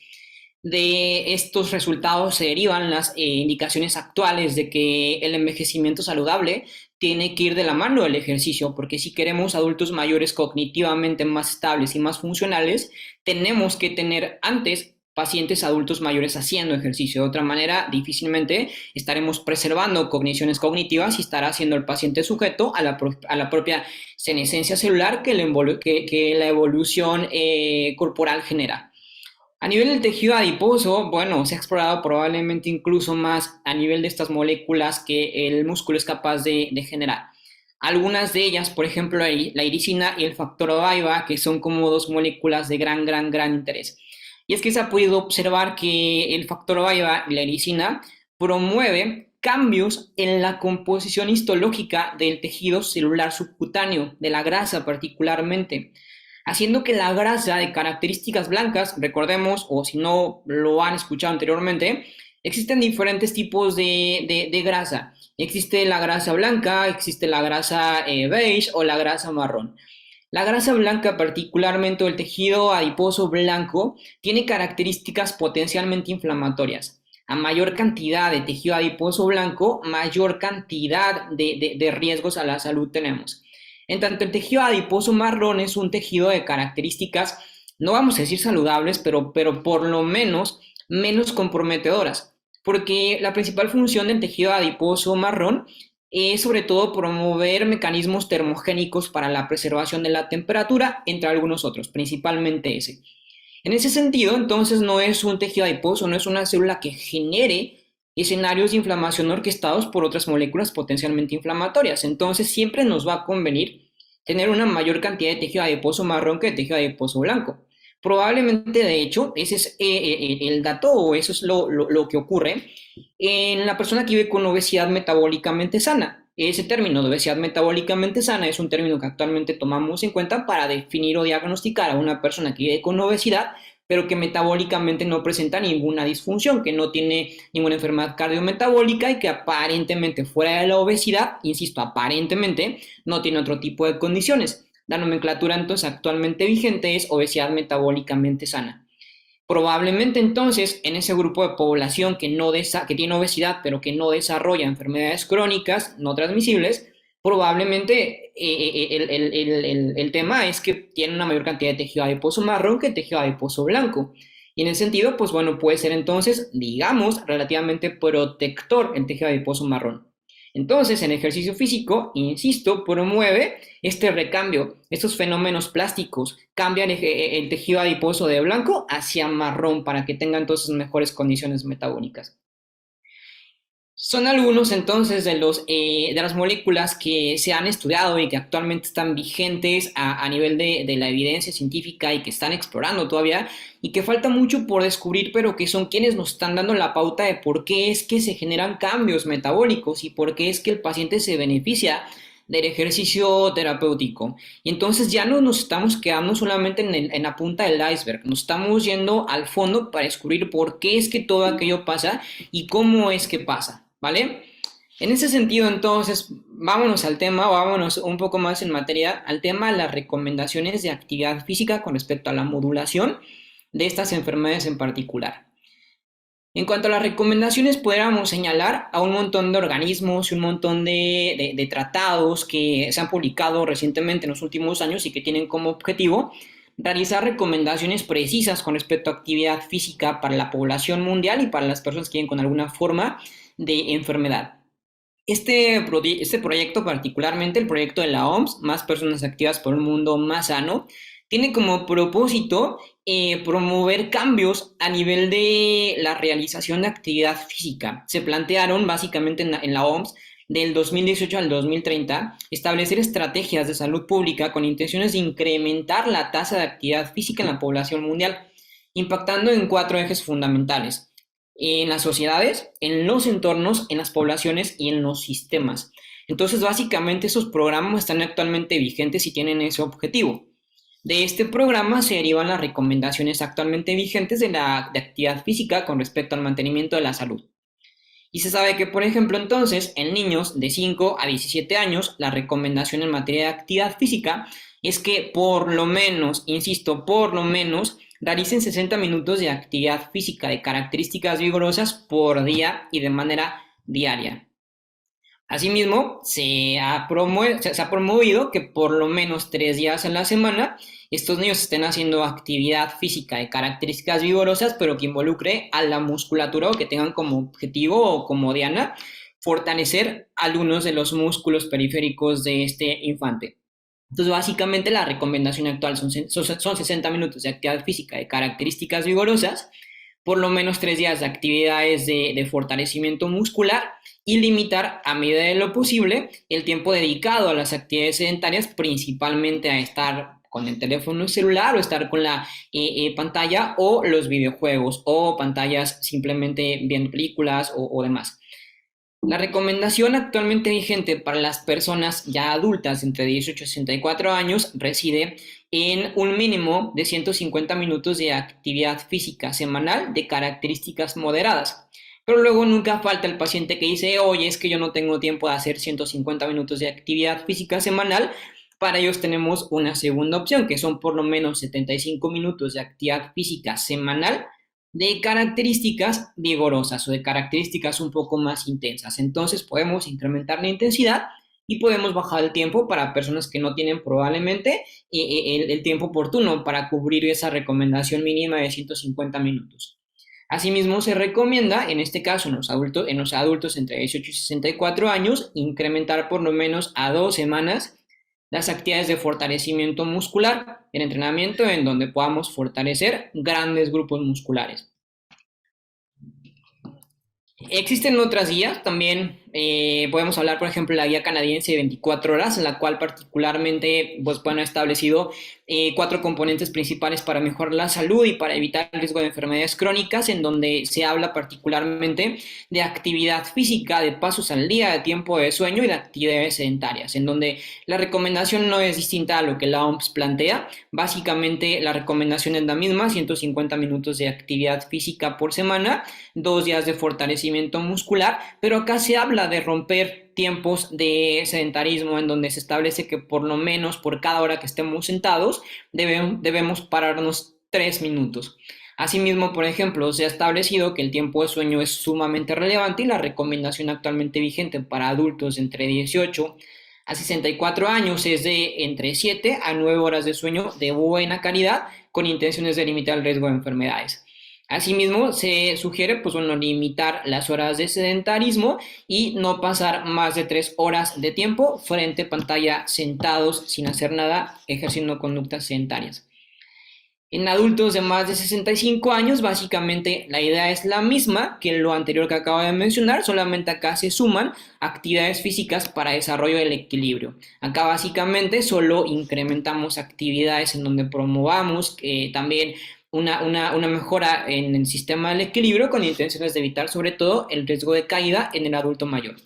De estos resultados se derivan las indicaciones actuales de que el envejecimiento saludable tiene que ir de la mano del ejercicio, porque si queremos adultos mayores cognitivamente más estables y más funcionales, tenemos que tener antes pacientes adultos mayores haciendo ejercicio. De otra manera, difícilmente estaremos preservando cogniciones cognitivas y estará siendo el paciente sujeto a la propia senescencia celular que la evolución corporal genera. A nivel del tejido adiposo, bueno, se ha explorado probablemente incluso más a nivel de estas moléculas que el músculo es capaz de generar. Algunas de ellas, por ejemplo, la ericina y el factor VAIVA, que son como dos moléculas de gran interés. Y es que se ha podido observar que el factor VAIVA y la ericina promueve cambios en la composición histológica del tejido celular subcutáneo, de la grasa particularmente, haciendo que la grasa de características blancas, recordemos, o si no lo han escuchado anteriormente, existen diferentes tipos de grasa. Existe la grasa blanca, existe la grasa beige o la grasa marrón. La grasa blanca, particularmente el tejido adiposo blanco, tiene características potencialmente inflamatorias. A mayor cantidad de tejido adiposo blanco, mayor cantidad de riesgos a la salud tenemos. En tanto, el tejido adiposo marrón es un tejido de características, no vamos a decir saludables, pero por lo menos comprometedoras, porque la principal función del tejido adiposo marrón es sobre todo promover mecanismos termogénicos para la preservación de la temperatura, entre algunos otros, principalmente ese. En ese sentido, entonces, no es un tejido adiposo, no es una célula que genere escenarios de inflamación orquestados por otras moléculas potencialmente inflamatorias. Entonces, siempre nos va a convenir tener una mayor cantidad de tejido adiposo marrón que de tejido adiposo blanco. Probablemente, de hecho, ese es el dato o eso es lo que ocurre en la persona que vive con obesidad metabólicamente sana. Ese término de obesidad metabólicamente sana es un término que actualmente tomamos en cuenta para definir o diagnosticar a una persona que vive con obesidad, pero que metabólicamente no presenta ninguna disfunción, que no tiene ninguna enfermedad cardiometabólica y que aparentemente fuera de la obesidad, insisto, aparentemente no tiene otro tipo de condiciones. La nomenclatura entonces actualmente vigente es obesidad metabólicamente sana. Probablemente entonces en ese grupo de población que tiene obesidad pero que no desarrolla enfermedades crónicas no transmisibles, probablemente el tema es que tiene una mayor cantidad de tejido adiposo marrón que tejido adiposo blanco. Y en ese sentido, pues bueno, puede ser entonces, digamos, relativamente protector el tejido adiposo marrón. Entonces, en ejercicio físico, insisto, promueve este recambio, estos fenómenos plásticos, cambian el tejido adiposo de blanco hacia marrón para que tenga entonces mejores condiciones metabólicas. Son algunos entonces de las moléculas que se han estudiado y que actualmente están vigentes a nivel de la evidencia científica y que están explorando todavía y que falta mucho por descubrir, pero que son quienes nos están dando la pauta de por qué es que se generan cambios metabólicos y por qué es que el paciente se beneficia del ejercicio terapéutico. Y entonces ya no nos estamos quedando solamente en la punta del iceberg, nos estamos yendo al fondo para descubrir por qué es que todo aquello pasa y cómo es que pasa, ¿vale? En ese sentido, entonces, vámonos al tema, vámonos un poco más en materia, al tema de las recomendaciones de actividad física con respecto a la modulación de estas enfermedades en particular. En cuanto a las recomendaciones, podríamos señalar a un montón de organismos y un montón de tratados que se han publicado recientemente en los últimos años y que tienen como objetivo realizar recomendaciones precisas con respecto a actividad física para la población mundial y para las personas que viven con alguna forma de enfermedad. Este proyecto, particularmente el proyecto de la OMS, Más Personas Activas por un Mundo Más Sano, tiene como propósito promover cambios a nivel de la realización de actividad física. Se plantearon básicamente en la OMS del 2018 al 2030 establecer estrategias de salud pública con intenciones de incrementar la tasa de actividad física en la población mundial, impactando en 4 ejes fundamentales: en las sociedades, en los entornos, en las poblaciones y en los sistemas. Entonces, básicamente, esos programas están actualmente vigentes y tienen ese objetivo. De este programa se derivan las recomendaciones actualmente vigentes de actividad física con respecto al mantenimiento de la salud. Y se sabe que, por ejemplo, entonces, en niños de 5 a 17 años, la recomendación en materia de actividad física es que por lo menos, insisto, por lo menos, realicen 60 minutos de actividad física de características vigorosas por día y de manera diaria. Asimismo, se ha promovido que por lo menos 3 días a la semana estos niños estén haciendo actividad física de características vigorosas, pero que involucre a la musculatura o que tengan como objetivo o como diana fortalecer algunos de los músculos periféricos de este infante. Entonces, básicamente la recomendación actual son 60 minutos de actividad física de características vigorosas, por lo menos 3 días de actividades de fortalecimiento muscular y limitar a medida de lo posible el tiempo dedicado a las actividades sedentarias, principalmente a estar con el teléfono celular o estar con la pantalla o los videojuegos o pantallas simplemente viendo películas o demás. La recomendación actualmente vigente para las personas ya adultas entre 18 y 64 años reside en un mínimo de 150 minutos de actividad física semanal de características moderadas. Pero luego nunca falta el paciente que dice, oye, es que yo no tengo tiempo de hacer 150 minutos de actividad física semanal. Para ellos tenemos una segunda opción, que son por lo menos 75 minutos de actividad física semanal de características vigorosas o de características un poco más intensas. Entonces podemos incrementar la intensidad y podemos bajar el tiempo para personas que no tienen probablemente el tiempo oportuno para cubrir esa recomendación mínima de 150 minutos. Asimismo, se recomienda, en este caso en los adultos entre 18 y 64 años, incrementar por lo menos a 2 semanas las actividades de fortalecimiento muscular, el entrenamiento en donde podamos fortalecer grandes grupos musculares. Existen otras guías, también podemos hablar, por ejemplo, de la guía canadiense de 24 horas, en la cual particularmente han establecido 4 componentes principales para mejorar la salud y para evitar el riesgo de enfermedades crónicas, en donde se habla particularmente de actividad física, de pasos al día, de tiempo de sueño y de actividades sedentarias, en donde la recomendación no es distinta a lo que la OMS plantea. Básicamente la recomendación es la misma: 150 minutos de actividad física por semana, 2 días de fortalecimiento muscular, pero acá se habla de romper tiempos de sedentarismo, en donde se establece que por lo menos por cada hora que estemos sentados debemos pararnos 3 minutos. Asimismo, por ejemplo, se ha establecido que el tiempo de sueño es sumamente relevante y la recomendación actualmente vigente para adultos entre 18 a 64 años es de entre 7 a 9 horas de sueño de buena calidad, con intenciones de limitar el riesgo de enfermedades. Asimismo, se sugiere limitar las horas de sedentarismo y no pasar más de 3 horas de tiempo frente a pantalla sentados sin hacer nada, ejerciendo conductas sedentarias. En adultos de más de 65 años, básicamente la idea es la misma que lo anterior que acabo de mencionar, solamente acá se suman actividades físicas para desarrollo del equilibrio. Acá básicamente solo incrementamos actividades en donde promovamos también una mejora en el sistema del equilibrio, con intenciones de evitar sobre todo el riesgo de caída en el adulto mayor.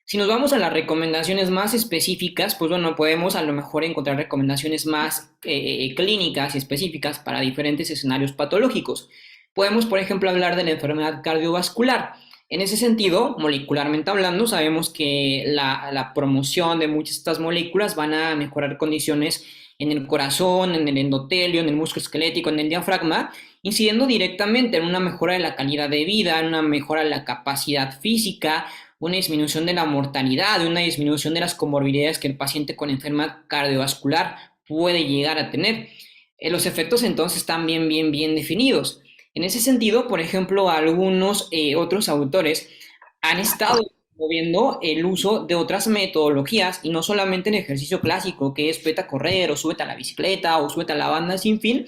Si nos vamos a las recomendaciones más específicas, pues bueno, podemos a lo mejor encontrar recomendaciones más clínicas y específicas para diferentes escenarios patológicos. Podemos, por ejemplo, hablar de la enfermedad cardiovascular. En ese sentido, molecularmente hablando, sabemos que la promoción de muchas de estas moléculas van a mejorar condiciones en el corazón, en el endotelio, en el músculo esquelético, en el diafragma, incidiendo directamente en una mejora de la calidad de vida, en una mejora de la capacidad física, una disminución de la mortalidad, una disminución de las comorbilidades que el paciente con enfermedad cardiovascular puede llegar a tener. Los efectos entonces están bien definidos. En ese sentido, por ejemplo, algunos otros autores han estado moviendo el uso de otras metodologías y no solamente el ejercicio clásico, que es vete a correr o súbete a la bicicleta o súbete a la banda sin fin,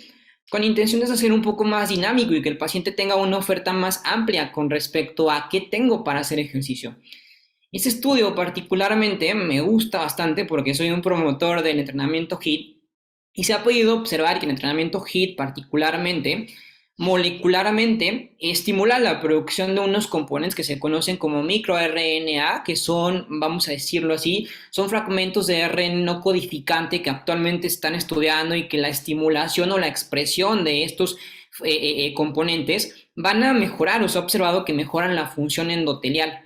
con intenciones de hacer un poco más dinámico y que el paciente tenga una oferta más amplia con respecto a qué tengo para hacer ejercicio. Ese estudio particularmente me gusta bastante porque soy un promotor del entrenamiento HIIT y se ha podido observar que el entrenamiento HIIT particularmente, molecularmente, estimula la producción de unos componentes que se conocen como microRNA, que son, vamos a decirlo así, son fragmentos de RNA no codificante que actualmente están estudiando y que la estimulación o la expresión de estos componentes van a mejorar, o se ha observado que mejoran la función endotelial.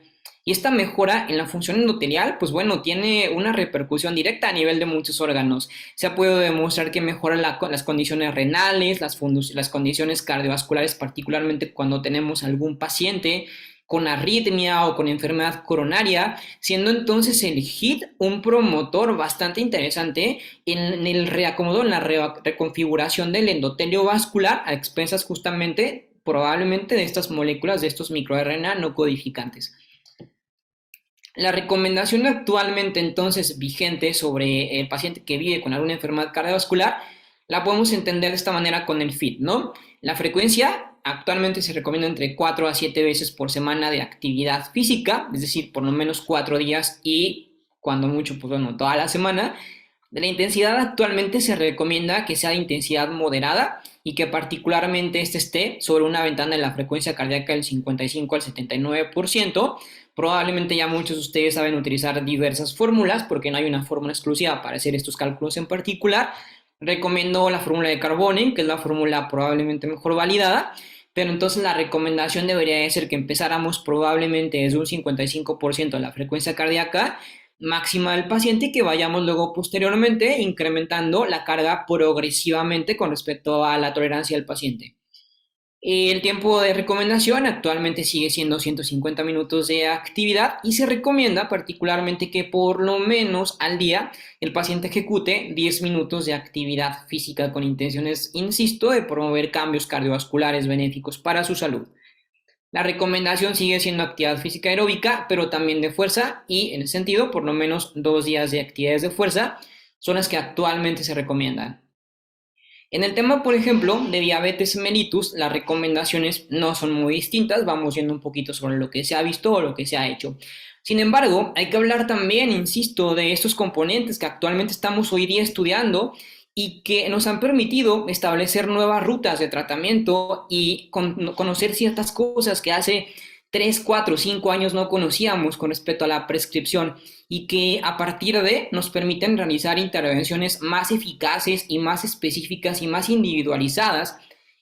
Y esta mejora en la función endotelial, pues bueno, tiene una repercusión directa a nivel de muchos órganos. Se ha podido demostrar que mejora las condiciones renales, las condiciones cardiovasculares, particularmente cuando tenemos algún paciente con arritmia o con enfermedad coronaria, siendo entonces el HIIT un promotor bastante interesante en el reacomodo, en la reconfiguración del endotelio vascular a expensas justamente probablemente de estas moléculas, de estos microRNA no codificantes. La recomendación actualmente entonces vigente sobre el paciente que vive con alguna enfermedad cardiovascular la podemos entender de esta manera con el FIT, ¿no? La frecuencia actualmente se recomienda entre 4 a 7 veces por semana de actividad física, es decir, por lo menos 4 días y cuando mucho, pues bueno, toda la semana. De la intensidad actualmente se recomienda que sea de intensidad moderada y que particularmente este esté sobre una ventana de la frecuencia cardíaca del 55 al 79%. Probablemente ya muchos de ustedes saben utilizar diversas fórmulas porque no hay una fórmula exclusiva para hacer estos cálculos en particular. Recomiendo la fórmula de Carbone, que es la fórmula probablemente mejor validada, pero entonces la recomendación debería de ser que empezáramos probablemente desde un 55% de la frecuencia cardíaca máxima del paciente y que vayamos luego posteriormente incrementando la carga progresivamente con respecto a la tolerancia del paciente. El tiempo de recomendación actualmente sigue siendo 150 minutos de actividad y se recomienda particularmente que por lo menos al día el paciente ejecute 10 minutos de actividad física con intenciones, insisto, de promover cambios cardiovasculares benéficos para su salud. La recomendación sigue siendo actividad física aeróbica, pero también de fuerza y en ese sentido por lo menos 2 días de actividades de fuerza son las que actualmente se recomiendan. En el tema, por ejemplo, de diabetes mellitus, las recomendaciones no son muy distintas, vamos viendo un poquito sobre lo que se ha visto o lo que se ha hecho. Sin embargo, hay que hablar también, insisto, de estos componentes que actualmente estamos hoy día estudiando y que nos han permitido establecer nuevas rutas de tratamiento y conocer ciertas cosas que hace 3, 4, 5 años no conocíamos con respecto a la prescripción y que a partir de nos permiten realizar intervenciones más eficaces y más específicas y más individualizadas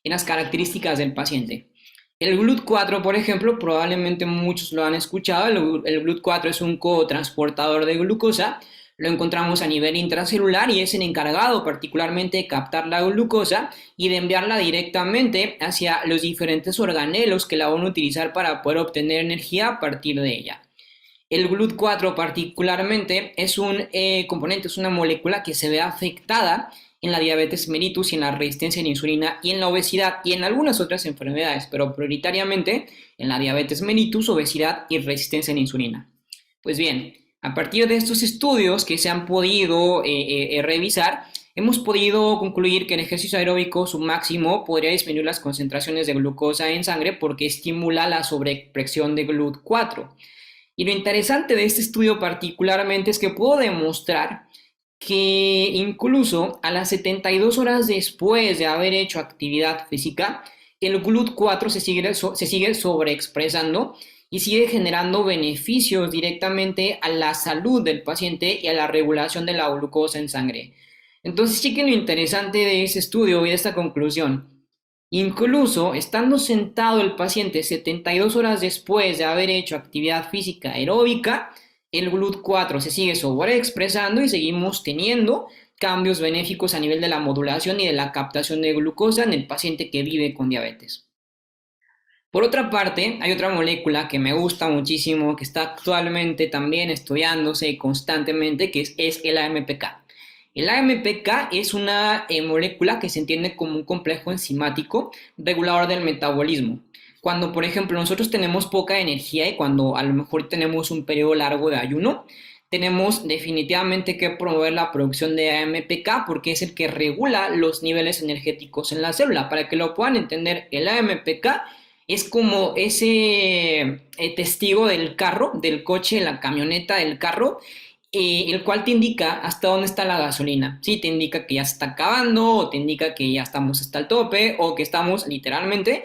en las características del paciente. El GLUT4, por ejemplo, probablemente muchos lo han escuchado, el GLUT4 es un cotransportador de glucosa, lo encontramos a nivel intracelular y es el encargado particularmente de captar la glucosa y de enviarla directamente hacia los diferentes organelos que la van a utilizar para poder obtener energía a partir de ella. El GLUT4 particularmente es un componente, es una molécula que se ve afectada en la diabetes mellitus y en la resistencia a la insulina y en la obesidad y en algunas otras enfermedades, pero prioritariamente en la diabetes mellitus, obesidad y resistencia a la insulina. Pues bien, a partir de estos estudios que se han podido revisar, hemos podido concluir que el ejercicio aeróbico, su máximo, podría disminuir las concentraciones de glucosa en sangre porque estimula la sobreexpresión de GLUT4. Y lo interesante de este estudio particularmente es que puedo demostrar que incluso a las 72 horas después de haber hecho actividad física, el GLUT4 se sigue sobreexpresando y sigue generando beneficios directamente a la salud del paciente y a la regulación de la glucosa en sangre. Entonces, chequen lo interesante de ese estudio y de esta conclusión. Incluso estando sentado el paciente 72 horas después de haber hecho actividad física aeróbica, el GLUT4 se sigue sobreexpresando y seguimos teniendo cambios benéficos a nivel de la modulación y de la captación de glucosa en el paciente que vive con diabetes. Por otra parte, hay otra molécula que me gusta muchísimo, que está actualmente también estudiándose constantemente, que es el AMPK. El AMPK es una molécula que se entiende como un complejo enzimático regulador del metabolismo. Cuando, por ejemplo, nosotros tenemos poca energía y cuando a lo mejor tenemos un periodo largo de ayuno, tenemos definitivamente que promover la producción de AMPK porque es el que regula los niveles energéticos en la célula. Para que lo puedan entender, el AMPK es como ese testigo del carro, del coche, la camioneta, del carro, el cual te indica hasta dónde está la gasolina. Sí, te indica que ya se está acabando, o te indica que ya estamos hasta el tope, o que estamos literalmente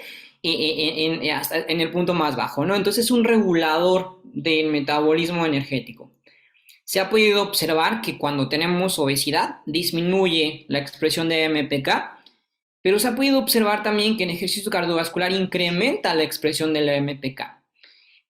hasta en el punto más bajo, ¿no? Entonces es un regulador del metabolismo energético. Se ha podido observar que cuando tenemos obesidad disminuye la expresión de MPK, pero se ha podido observar también que en ejercicio cardiovascular incrementa la expresión del MPK.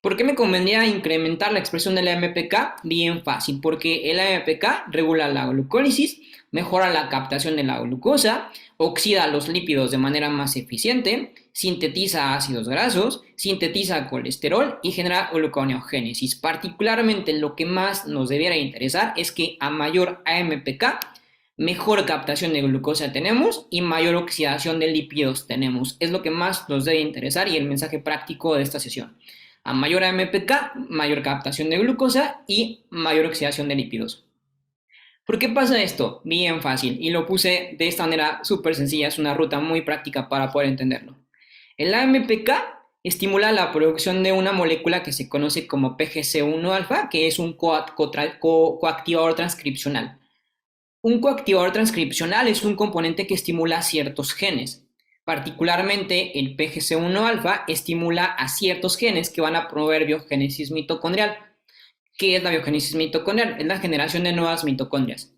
¿Por qué me convendría incrementar la expresión del AMPK? Bien fácil, porque el AMPK regula la glucólisis, mejora la captación de la glucosa, oxida los lípidos de manera más eficiente, sintetiza ácidos grasos, sintetiza colesterol y genera gluconeogénesis. Particularmente lo que más nos debiera interesar es que a mayor AMPK, mejor captación de glucosa tenemos y mayor oxidación de lípidos tenemos. Es lo que más nos debe interesar y el mensaje práctico de esta sesión. A mayor AMPK, mayor captación de glucosa y mayor oxidación de lípidos. ¿Por qué pasa esto? Bien fácil, y lo puse de esta manera súper sencilla, es una ruta muy práctica para poder entenderlo. El AMPK estimula la producción de una molécula que se conoce como PGC1-alfa, que es un coactivador transcripcional. Un coactivador transcripcional es un componente que estimula ciertos genes. Particularmente el PGC1-alfa estimula a ciertos genes que van a promover biogénesis mitocondrial. ¿Qué es la biogénesis mitocondrial? Es la generación de nuevas mitocondrias.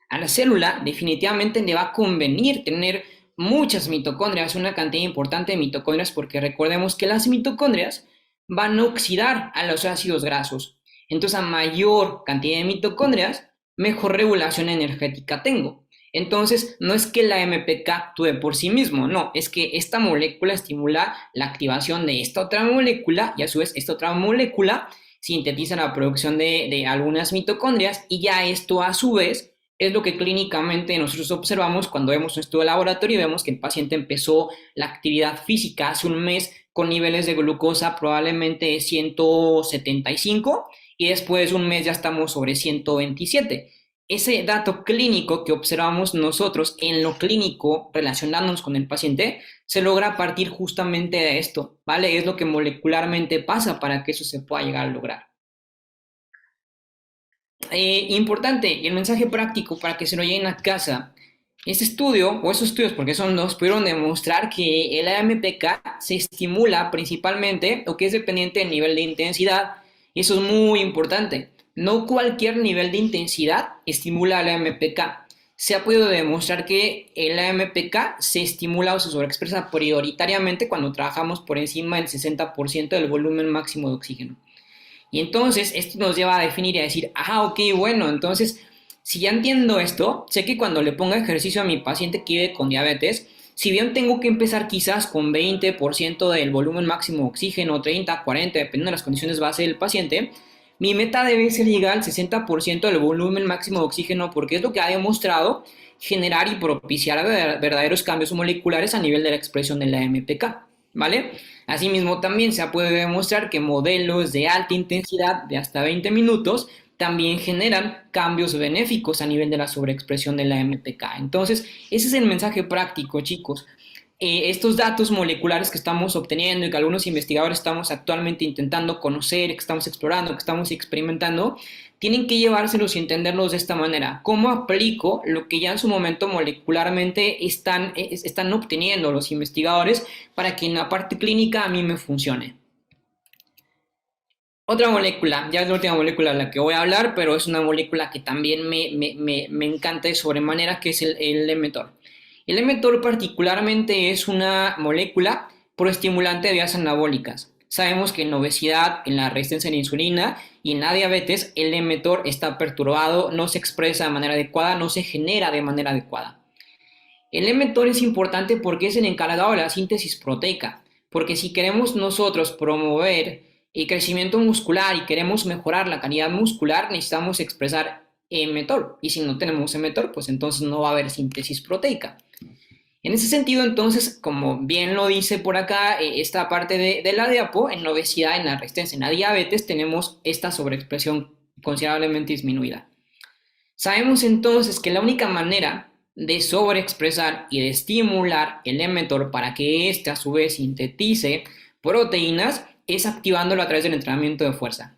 A la célula definitivamente le va a convenir tener muchas mitocondrias, una cantidad importante de mitocondrias, porque recordemos que las mitocondrias van a oxidar a los ácidos grasos. Entonces, a mayor cantidad de mitocondrias, mejor regulación energética tengo. Entonces, no es que la MPK actúe por sí mismo, no, es que esta molécula estimula la activación de esta otra molécula y a su vez esta otra molécula sintetiza la producción de algunas mitocondrias y ya esto a su vez es lo que clínicamente nosotros observamos cuando vemos un estudio de laboratorio y vemos que el paciente empezó la actividad física hace un mes con niveles de glucosa probablemente 175 y después de un mes ya estamos sobre 127. Ese dato clínico que observamos nosotros en lo clínico relacionándonos con el paciente se logra a partir justamente de esto, ¿vale? Es lo que molecularmente pasa para que eso se pueda llegar a lograr. Importante, y el mensaje práctico para que se lo lleven a casa. Este estudio, o esos estudios, porque son dos, pudieron demostrar que el AMPK se estimula principalmente, o que es dependiente del nivel de intensidad, y eso es muy importante. No cualquier nivel de intensidad estimula el AMPK. Se ha podido demostrar que el AMPK se estimula o se sobreexpresa prioritariamente cuando trabajamos por encima del 60% del volumen máximo de oxígeno. Y entonces esto nos lleva a definir y a decir, ok, bueno, entonces si ya entiendo esto, sé que cuando le ponga ejercicio a mi paciente que vive con diabetes, si bien tengo que empezar quizás con 20% del volumen máximo de oxígeno, 30, 40, dependiendo de las condiciones base del paciente, mi meta debe ser llegar al 60% del volumen máximo de oxígeno porque es lo que ha demostrado generar y propiciar verdaderos cambios moleculares a nivel de la expresión de la MPK, ¿vale? Asimismo, también se ha podido demostrar que modelos de alta intensidad de hasta 20 minutos también generan cambios benéficos a nivel de la sobreexpresión de la MPK. Entonces, ese es el mensaje práctico, chicos. Estos datos moleculares que estamos obteniendo y que algunos investigadores estamos actualmente intentando conocer, que estamos explorando, que estamos experimentando, tienen que llevárselos y entenderlos de esta manera. ¿Cómo aplico lo que ya en su momento molecularmente están obteniendo los investigadores para que en la parte clínica a mí me funcione? Otra molécula, ya es la última molécula de la que voy a hablar, pero es una molécula que también me encanta de sobremanera, que es el mTOR. El mTOR particularmente es una molécula proestimulante de vías anabólicas. Sabemos que en la obesidad, en la resistencia a la insulina y en la diabetes, el mTOR está perturbado, no se expresa de manera adecuada, no se genera de manera adecuada. El mTOR es importante porque es el encargado de la síntesis proteica, porque si queremos nosotros promover el crecimiento muscular y queremos mejorar la calidad muscular, necesitamos expresar mTOR. Y si no tenemos mTOR, pues entonces no va a haber síntesis proteica. En ese sentido, entonces, como bien lo dice por acá, esta parte de la diapo, en la obesidad, en la resistencia, en la diabetes, tenemos esta sobreexpresión considerablemente disminuida. Sabemos entonces que la única manera de sobreexpresar y de estimular el mTOR para que éste a su vez sintetice proteínas es activándolo a través del entrenamiento de fuerza.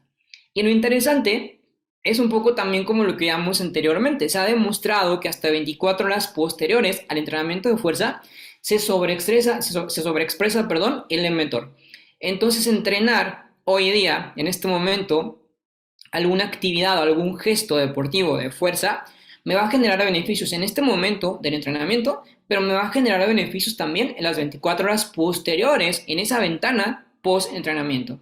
Y lo interesante es un poco también como lo que llamamos anteriormente. Se ha demostrado que hasta 24 horas posteriores al entrenamiento de fuerza se sobreexpresa el mTOR. Entonces entrenar hoy día, en este momento, alguna actividad o algún gesto deportivo de fuerza, me va a generar beneficios en este momento del entrenamiento, pero me va a generar beneficios también en las 24 horas posteriores, en esa ventana post-entrenamiento.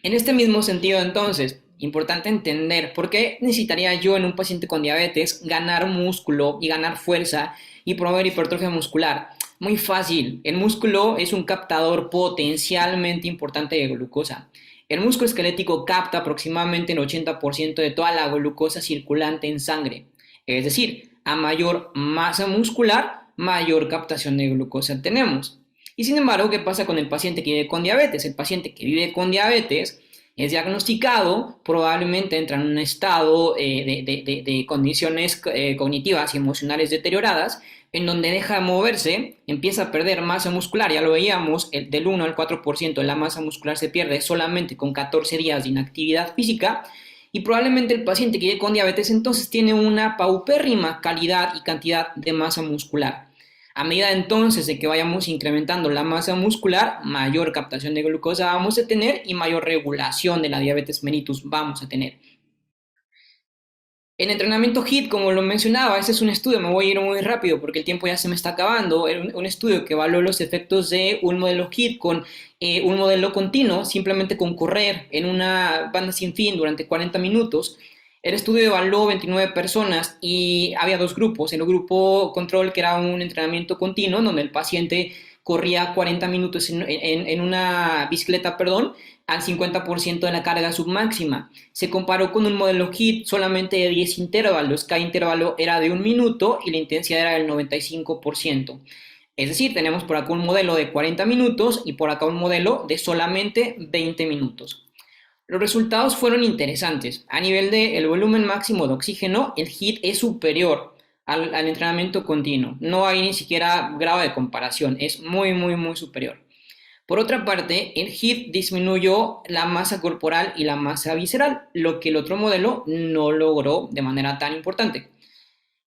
En este mismo sentido, entonces, importante entender por qué necesitaría yo en un paciente con diabetes ganar músculo y ganar fuerza y promover hipertrofia muscular. Muy fácil, el músculo es un captador potencialmente importante de glucosa. El músculo esquelético capta aproximadamente el 80% de toda la glucosa circulante en sangre. Es decir, a mayor masa muscular, mayor captación de glucosa tenemos. Y sin embargo, ¿qué pasa con el paciente que vive con diabetes? El paciente que vive con diabetes es diagnosticado, probablemente entra en un estado de condiciones cognitivas y emocionales deterioradas, en donde deja de moverse, empieza a perder masa muscular, ya lo veíamos, del 1 al 4% de la masa muscular se pierde solamente con 14 días de inactividad física, y probablemente el paciente que vive con diabetes entonces tiene una paupérrima calidad y cantidad de masa muscular. A medida entonces de que vayamos incrementando la masa muscular, mayor captación de glucosa vamos a tener y mayor regulación de la diabetes mellitus vamos a tener. El entrenamiento HIIT, como lo mencionaba, ese es un estudio, me voy a ir muy rápido porque el tiempo ya se me está acabando, un estudio que evaluó los efectos de un modelo HIIT con un modelo continuo, simplemente con correr en una banda sin fin durante 40 minutos. El estudio evaluó 29 personas y había dos grupos. El grupo control, que era un entrenamiento continuo, donde el paciente corría 40 minutos en una bicicleta, perdón, al 50% de la carga submáxima. Se comparó con un modelo HIIT solamente de 10 intervalos. Cada intervalo era de un minuto y la intensidad era del 95%. Es decir, tenemos por acá un modelo de 40 minutos y por acá un modelo de solamente 20 minutos. Los resultados fueron interesantes. A nivel del volumen máximo de oxígeno, el HIIT es superior al entrenamiento continuo. No hay ni siquiera grado de comparación, es muy, muy, muy superior. Por otra parte, el HIIT disminuyó la masa corporal y la masa visceral, lo que el otro modelo no logró de manera tan importante.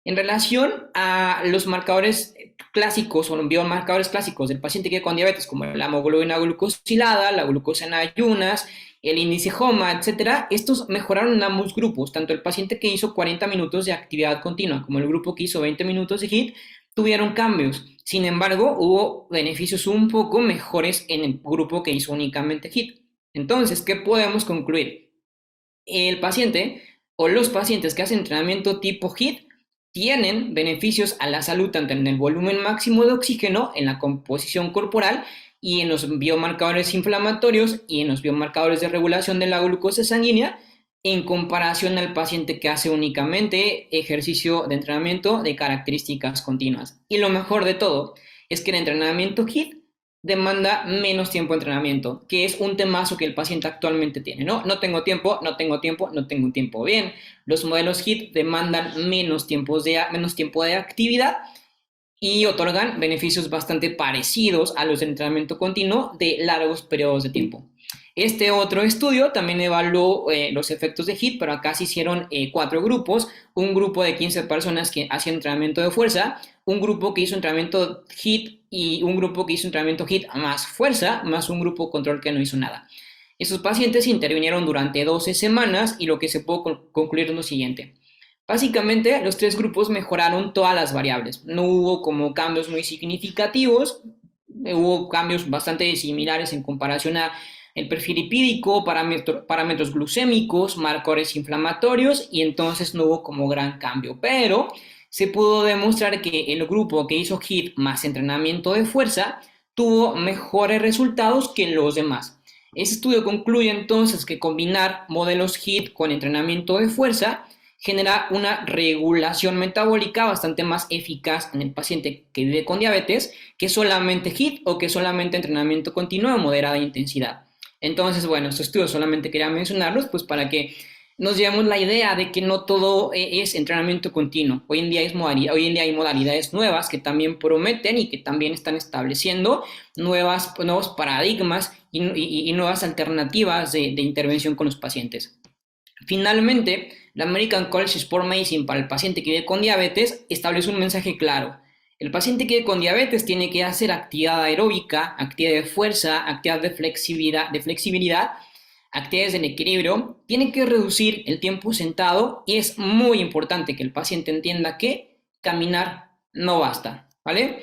En relación a los marcadores clásicos o los biomarcadores clásicos del paciente que con diabetes, como la hemoglobina glucosilada, la glucosa en ayunas, el índice HOMA, etcétera, estos mejoraron en ambos grupos, tanto el paciente que hizo 40 minutos de actividad continua como el grupo que hizo 20 minutos de HIIT, tuvieron cambios. Sin embargo, hubo beneficios un poco mejores en el grupo que hizo únicamente HIIT. Entonces, ¿qué podemos concluir? El paciente o los pacientes que hacen entrenamiento tipo HIIT tienen beneficios a la salud tanto en el volumen máximo de oxígeno, en la composición corporal y en los biomarcadores inflamatorios y en los biomarcadores de regulación de la glucosa sanguínea en comparación al paciente que hace únicamente ejercicio de entrenamiento de características continuas. Y lo mejor de todo es que el entrenamiento HIIT demanda menos tiempo de entrenamiento, que es un temazo que el paciente actualmente tiene, ¿no? No tengo tiempo, no tengo tiempo, no tengo tiempo. Bien, los modelos HIIT demandan menos tiempo de actividad y otorgan beneficios bastante parecidos a los de entrenamiento continuo de largos periodos de tiempo. Este otro estudio también evaluó los efectos de HIIT, pero acá se hicieron 4 grupos, un grupo de 15 personas que hacían entrenamiento de fuerza, un grupo que hizo entrenamiento HIIT y un grupo que hizo entrenamiento HIIT más fuerza, más un grupo control que no hizo nada. Esos pacientes intervinieron durante 12 semanas y lo que se pudo concluir es lo siguiente. Básicamente, los tres grupos mejoraron todas las variables. No hubo como cambios muy significativos, hubo cambios bastante similares en comparación a el perfil lipídico, parámetros glucémicos, marcadores inflamatorios y entonces no hubo como gran cambio. Pero se pudo demostrar que el grupo que hizo HIIT más entrenamiento de fuerza tuvo mejores resultados que los demás. Ese estudio concluye entonces que combinar modelos HIIT con entrenamiento de fuerza genera una regulación metabólica bastante más eficaz en el paciente que vive con diabetes que solamente HIIT o que solamente entrenamiento continuo de moderada intensidad. Entonces, bueno, estos estudios solamente quería mencionarlos pues para que nos llevemos la idea de que no todo es entrenamiento continuo. Hoy en día hay modalidades nuevas que también prometen y que también están estableciendo nuevos paradigmas y nuevas alternativas de intervención con los pacientes. Finalmente, la American College of Sport Medicine para el paciente que vive con diabetes establece un mensaje claro. El paciente que vive con diabetes tiene que hacer actividad aeróbica, actividad de fuerza, actividad de flexibilidad, actividades en equilibrio, tiene que reducir el tiempo sentado y es muy importante que el paciente entienda que caminar no basta, ¿vale?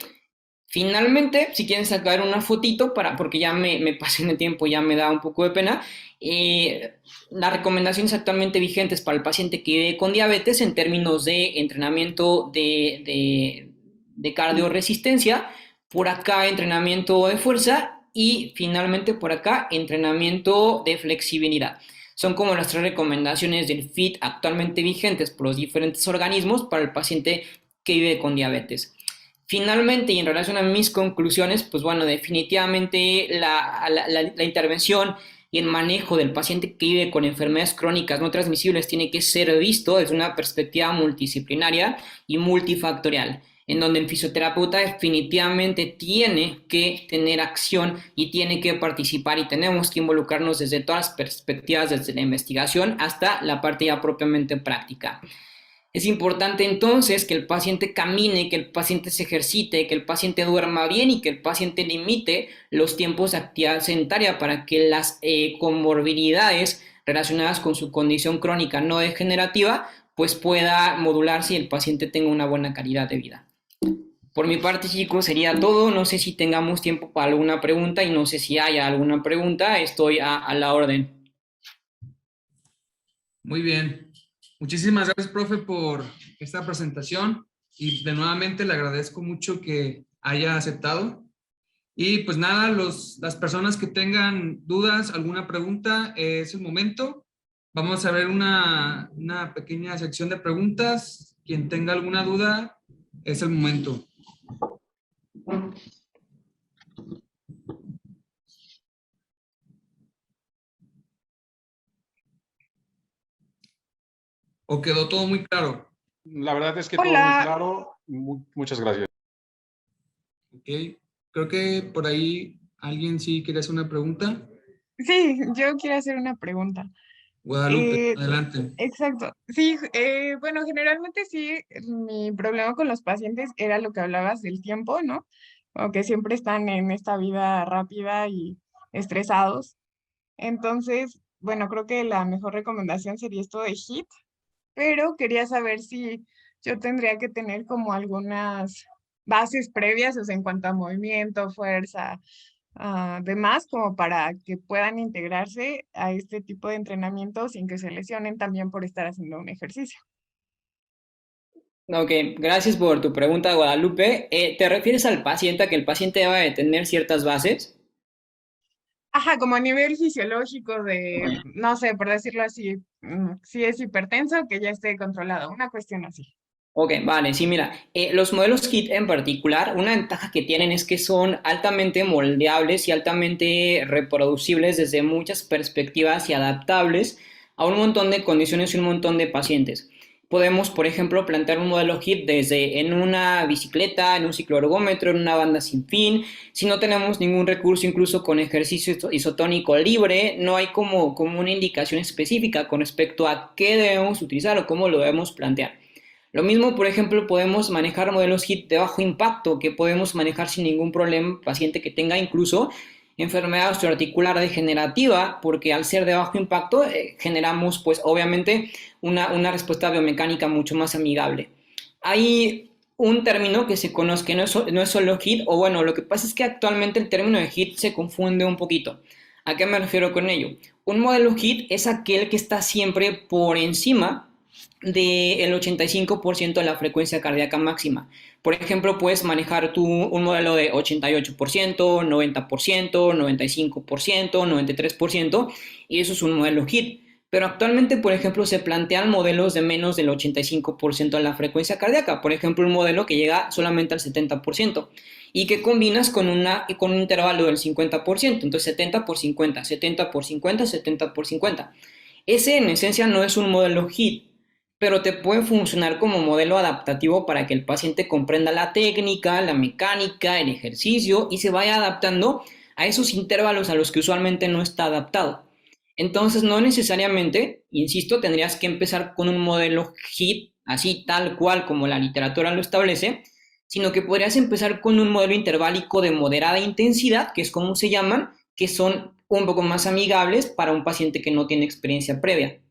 Finalmente, si quieren sacar una fotito, porque ya me pasé en el tiempo, ya me da un poco de pena, las recomendaciones actualmente vigentes para el paciente que vive con diabetes en términos de entrenamiento de cardioresistencia, por acá entrenamiento de fuerza y finalmente por acá entrenamiento de flexibilidad. Son como las tres recomendaciones del FIT actualmente vigentes por los diferentes organismos para el paciente que vive con diabetes. Finalmente, y en relación a mis conclusiones, pues bueno, definitivamente la intervención y el manejo del paciente que vive con enfermedades crónicas no transmisibles tiene que ser visto desde una perspectiva multidisciplinaria y multifactorial, en donde el fisioterapeuta definitivamente tiene que tener acción y tiene que participar y tenemos que involucrarnos desde todas las perspectivas, desde la investigación hasta la parte ya propiamente práctica. Es importante entonces que el paciente camine, que el paciente se ejercite, que el paciente duerma bien y que el paciente limite los tiempos de actividad sedentaria para que las comorbilidades relacionadas con su condición crónica no degenerativa pues pueda modularse y el paciente tenga una buena calidad de vida. Por mi parte, chicos, sería todo. No sé si tengamos tiempo para alguna pregunta y no sé si haya alguna pregunta. Estoy a la orden. Muy bien. Muchísimas gracias, profe, por esta presentación y de nuevamente le agradezco mucho que haya aceptado. Y pues nada, las personas que tengan dudas, alguna pregunta, es el momento. Vamos a ver una pequeña sección de preguntas. Quien tenga alguna duda, es el momento. ¿O quedó todo muy claro? La verdad es que todo muy claro. Muchas gracias. Ok, creo que por ahí alguien sí quiere hacer una pregunta. Sí, yo quiero hacer una pregunta. Guadalupe, adelante. Exacto. Sí, bueno, generalmente sí, mi problema con los pacientes era lo que hablabas del tiempo, ¿no? Como que siempre están en esta vida rápida y estresados. Entonces, bueno, creo que la mejor recomendación sería esto de HIIT, pero quería saber si yo tendría que tener como algunas bases previas, o sea, en cuanto a movimiento, fuerza, demás, como para que puedan integrarse a este tipo de entrenamiento sin que se lesionen también por estar haciendo un ejercicio. Ok, gracias por tu pregunta, Guadalupe. ¿Te refieres al paciente, a que el paciente debe de tener ciertas bases? Ajá, como a nivel fisiológico de, no sé, por decirlo así, si es hipertenso, que ya esté controlado, una cuestión así. Ok, vale, sí, mira, los modelos KIT en particular, una ventaja que tienen es que son altamente moldeables y altamente reproducibles desde muchas perspectivas y adaptables a un montón de condiciones y un montón de pacientes. Podemos, por ejemplo, plantear un modelo HIIT desde en una bicicleta, en un cicloergómetro, en una banda sin fin. Si no tenemos ningún recurso, incluso con ejercicio isotónico libre, no hay como una indicación específica con respecto a qué debemos utilizar o cómo lo debemos plantear. Lo mismo, por ejemplo, podemos manejar modelos HIIT de bajo impacto que podemos manejar sin ningún problema paciente que tenga incluso enfermedad osteoarticular degenerativa, porque al ser de bajo impacto generamos pues obviamente una respuesta biomecánica mucho más amigable. Hay un término que se conoce que no es solo HIIT, o bueno, lo que pasa es que actualmente el término de HIIT se confunde un poquito. ¿A qué me refiero con ello? Un modelo HIIT es aquel que está siempre por encima del 85% de la frecuencia cardíaca máxima. Por ejemplo, puedes manejar un modelo de 88%, 90%, 95%, 93%, y eso es un modelo HIIT. Pero actualmente, por ejemplo, se plantean modelos de menos del 85% de la frecuencia cardíaca. Por ejemplo, un modelo que llega solamente al 70% y que combinas con un intervalo del 50%. Entonces, 70 por 50, 70 por 50, 70 por 50. Ese en esencia no es un modelo HIIT, pero te puede funcionar como modelo adaptativo para que el paciente comprenda la técnica, la mecánica, el ejercicio y se vaya adaptando a esos intervalos a los que usualmente no está adaptado. Entonces, no necesariamente, insisto, tendrías que empezar con un modelo HIIT, así tal cual como la literatura lo establece, sino que podrías empezar con un modelo interválico de moderada intensidad, que es como se llaman, que son un poco más amigables para un paciente que no tiene experiencia previa.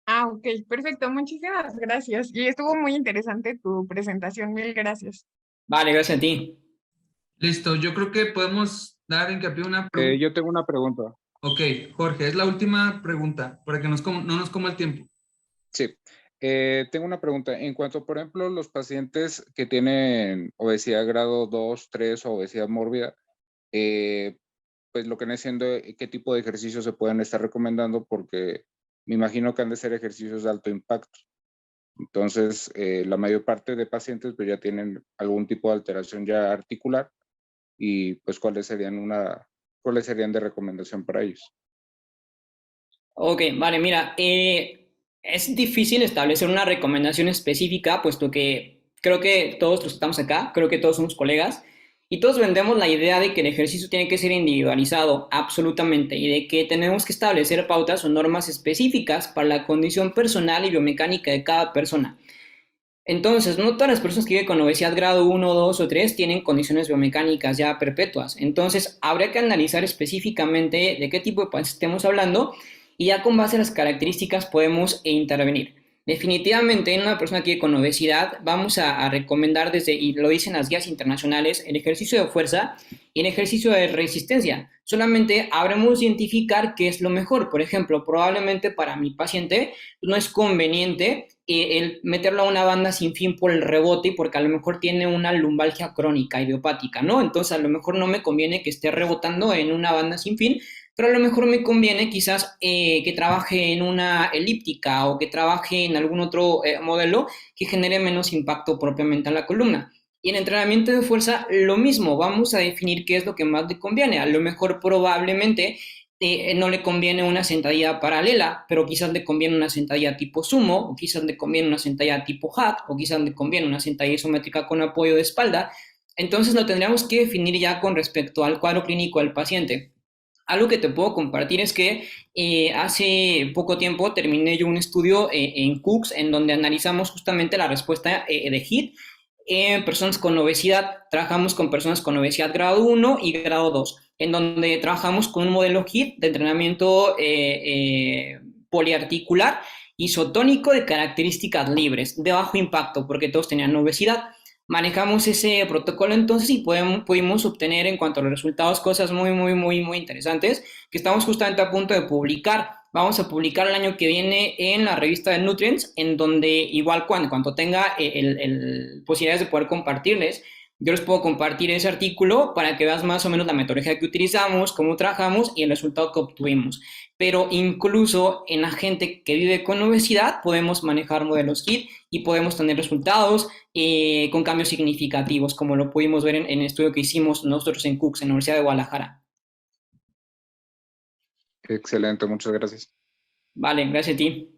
Ah, ok, perfecto, muchísimas gracias. Y estuvo muy interesante tu presentación, mil gracias. Vale, gracias a ti. Listo, yo creo que podemos dar hincapié en una pregunta. Yo tengo una pregunta. Ok, Jorge, es la última pregunta para que no nos coma el tiempo. Sí, tengo una pregunta. En cuanto, por ejemplo, los pacientes que tienen obesidad grado 2, 3 o obesidad mórbida, pues lo que viene siendo qué tipo de ejercicios se pueden estar recomendando, porque me imagino que han de ser ejercicios de alto impacto. Entonces, la mayor parte de pacientes pues ya tienen algún tipo de alteración ya articular y pues cuáles serían de recomendación para ellos. Ok, vale, mira, es difícil establecer una recomendación específica, puesto que creo que todos los que estamos acá, creo que todos somos colegas, y todos vendemos la idea de que el ejercicio tiene que ser individualizado, absolutamente, y de que tenemos que establecer pautas o normas específicas para la condición personal y biomecánica de cada persona. Entonces, no todas las personas que viven con obesidad grado 1, 2 o 3 tienen condiciones biomecánicas ya perpetuas. Entonces, habría que analizar específicamente de qué tipo de pacientes estemos hablando y ya con base a las características podemos intervenir. Definitivamente en una persona que vive con obesidad vamos a recomendar desde, y lo dicen las guías internacionales, el ejercicio de fuerza y el ejercicio de resistencia. Solamente habremos identificar qué es lo mejor. Por ejemplo, probablemente para mi paciente no es conveniente el meterlo a una banda sin fin por el rebote y porque a lo mejor tiene una lumbalgia crónica idiopática, ¿no? Entonces a lo mejor no me conviene que esté rebotando en una banda sin fin, pero a lo mejor me conviene quizás que trabaje en una elíptica o que trabaje en algún otro modelo que genere menos impacto propiamente a la columna. Y en entrenamiento de fuerza, lo mismo, vamos a definir qué es lo que más le conviene. A lo mejor probablemente no le conviene una sentadilla paralela, pero quizás le conviene una sentadilla tipo sumo, o quizás le conviene una sentadilla tipo hat, o quizás le conviene una sentadilla isométrica con apoyo de espalda. Entonces lo tendríamos que definir ya con respecto al cuadro clínico del paciente. Algo que te puedo compartir es que hace poco tiempo terminé yo un estudio en Cooks en donde analizamos justamente la respuesta de HIIT en personas con obesidad. Trabajamos con personas con obesidad grado 1 y grado 2, en donde trabajamos con un modelo HIIT de entrenamiento poliarticular isotónico de características libres, de bajo impacto, porque todos tenían obesidad. Manejamos ese protocolo entonces y pudimos obtener en cuanto a los resultados cosas muy interesantes que estamos justamente a punto de publicar. Vamos a publicar el año que viene en la revista de Nutrients, en donde igual cuando tenga posibilidades de poder compartirles, yo les puedo compartir ese artículo para que veas más o menos la metodología que utilizamos, cómo trabajamos y el resultado que obtuvimos. Pero incluso en la gente que vive con obesidad podemos manejar modelos HIIT y podemos tener resultados con cambios significativos, como lo pudimos ver en el estudio que hicimos nosotros en Cooks, en la Universidad de Guadalajara. Excelente, muchas gracias. Vale, gracias a ti.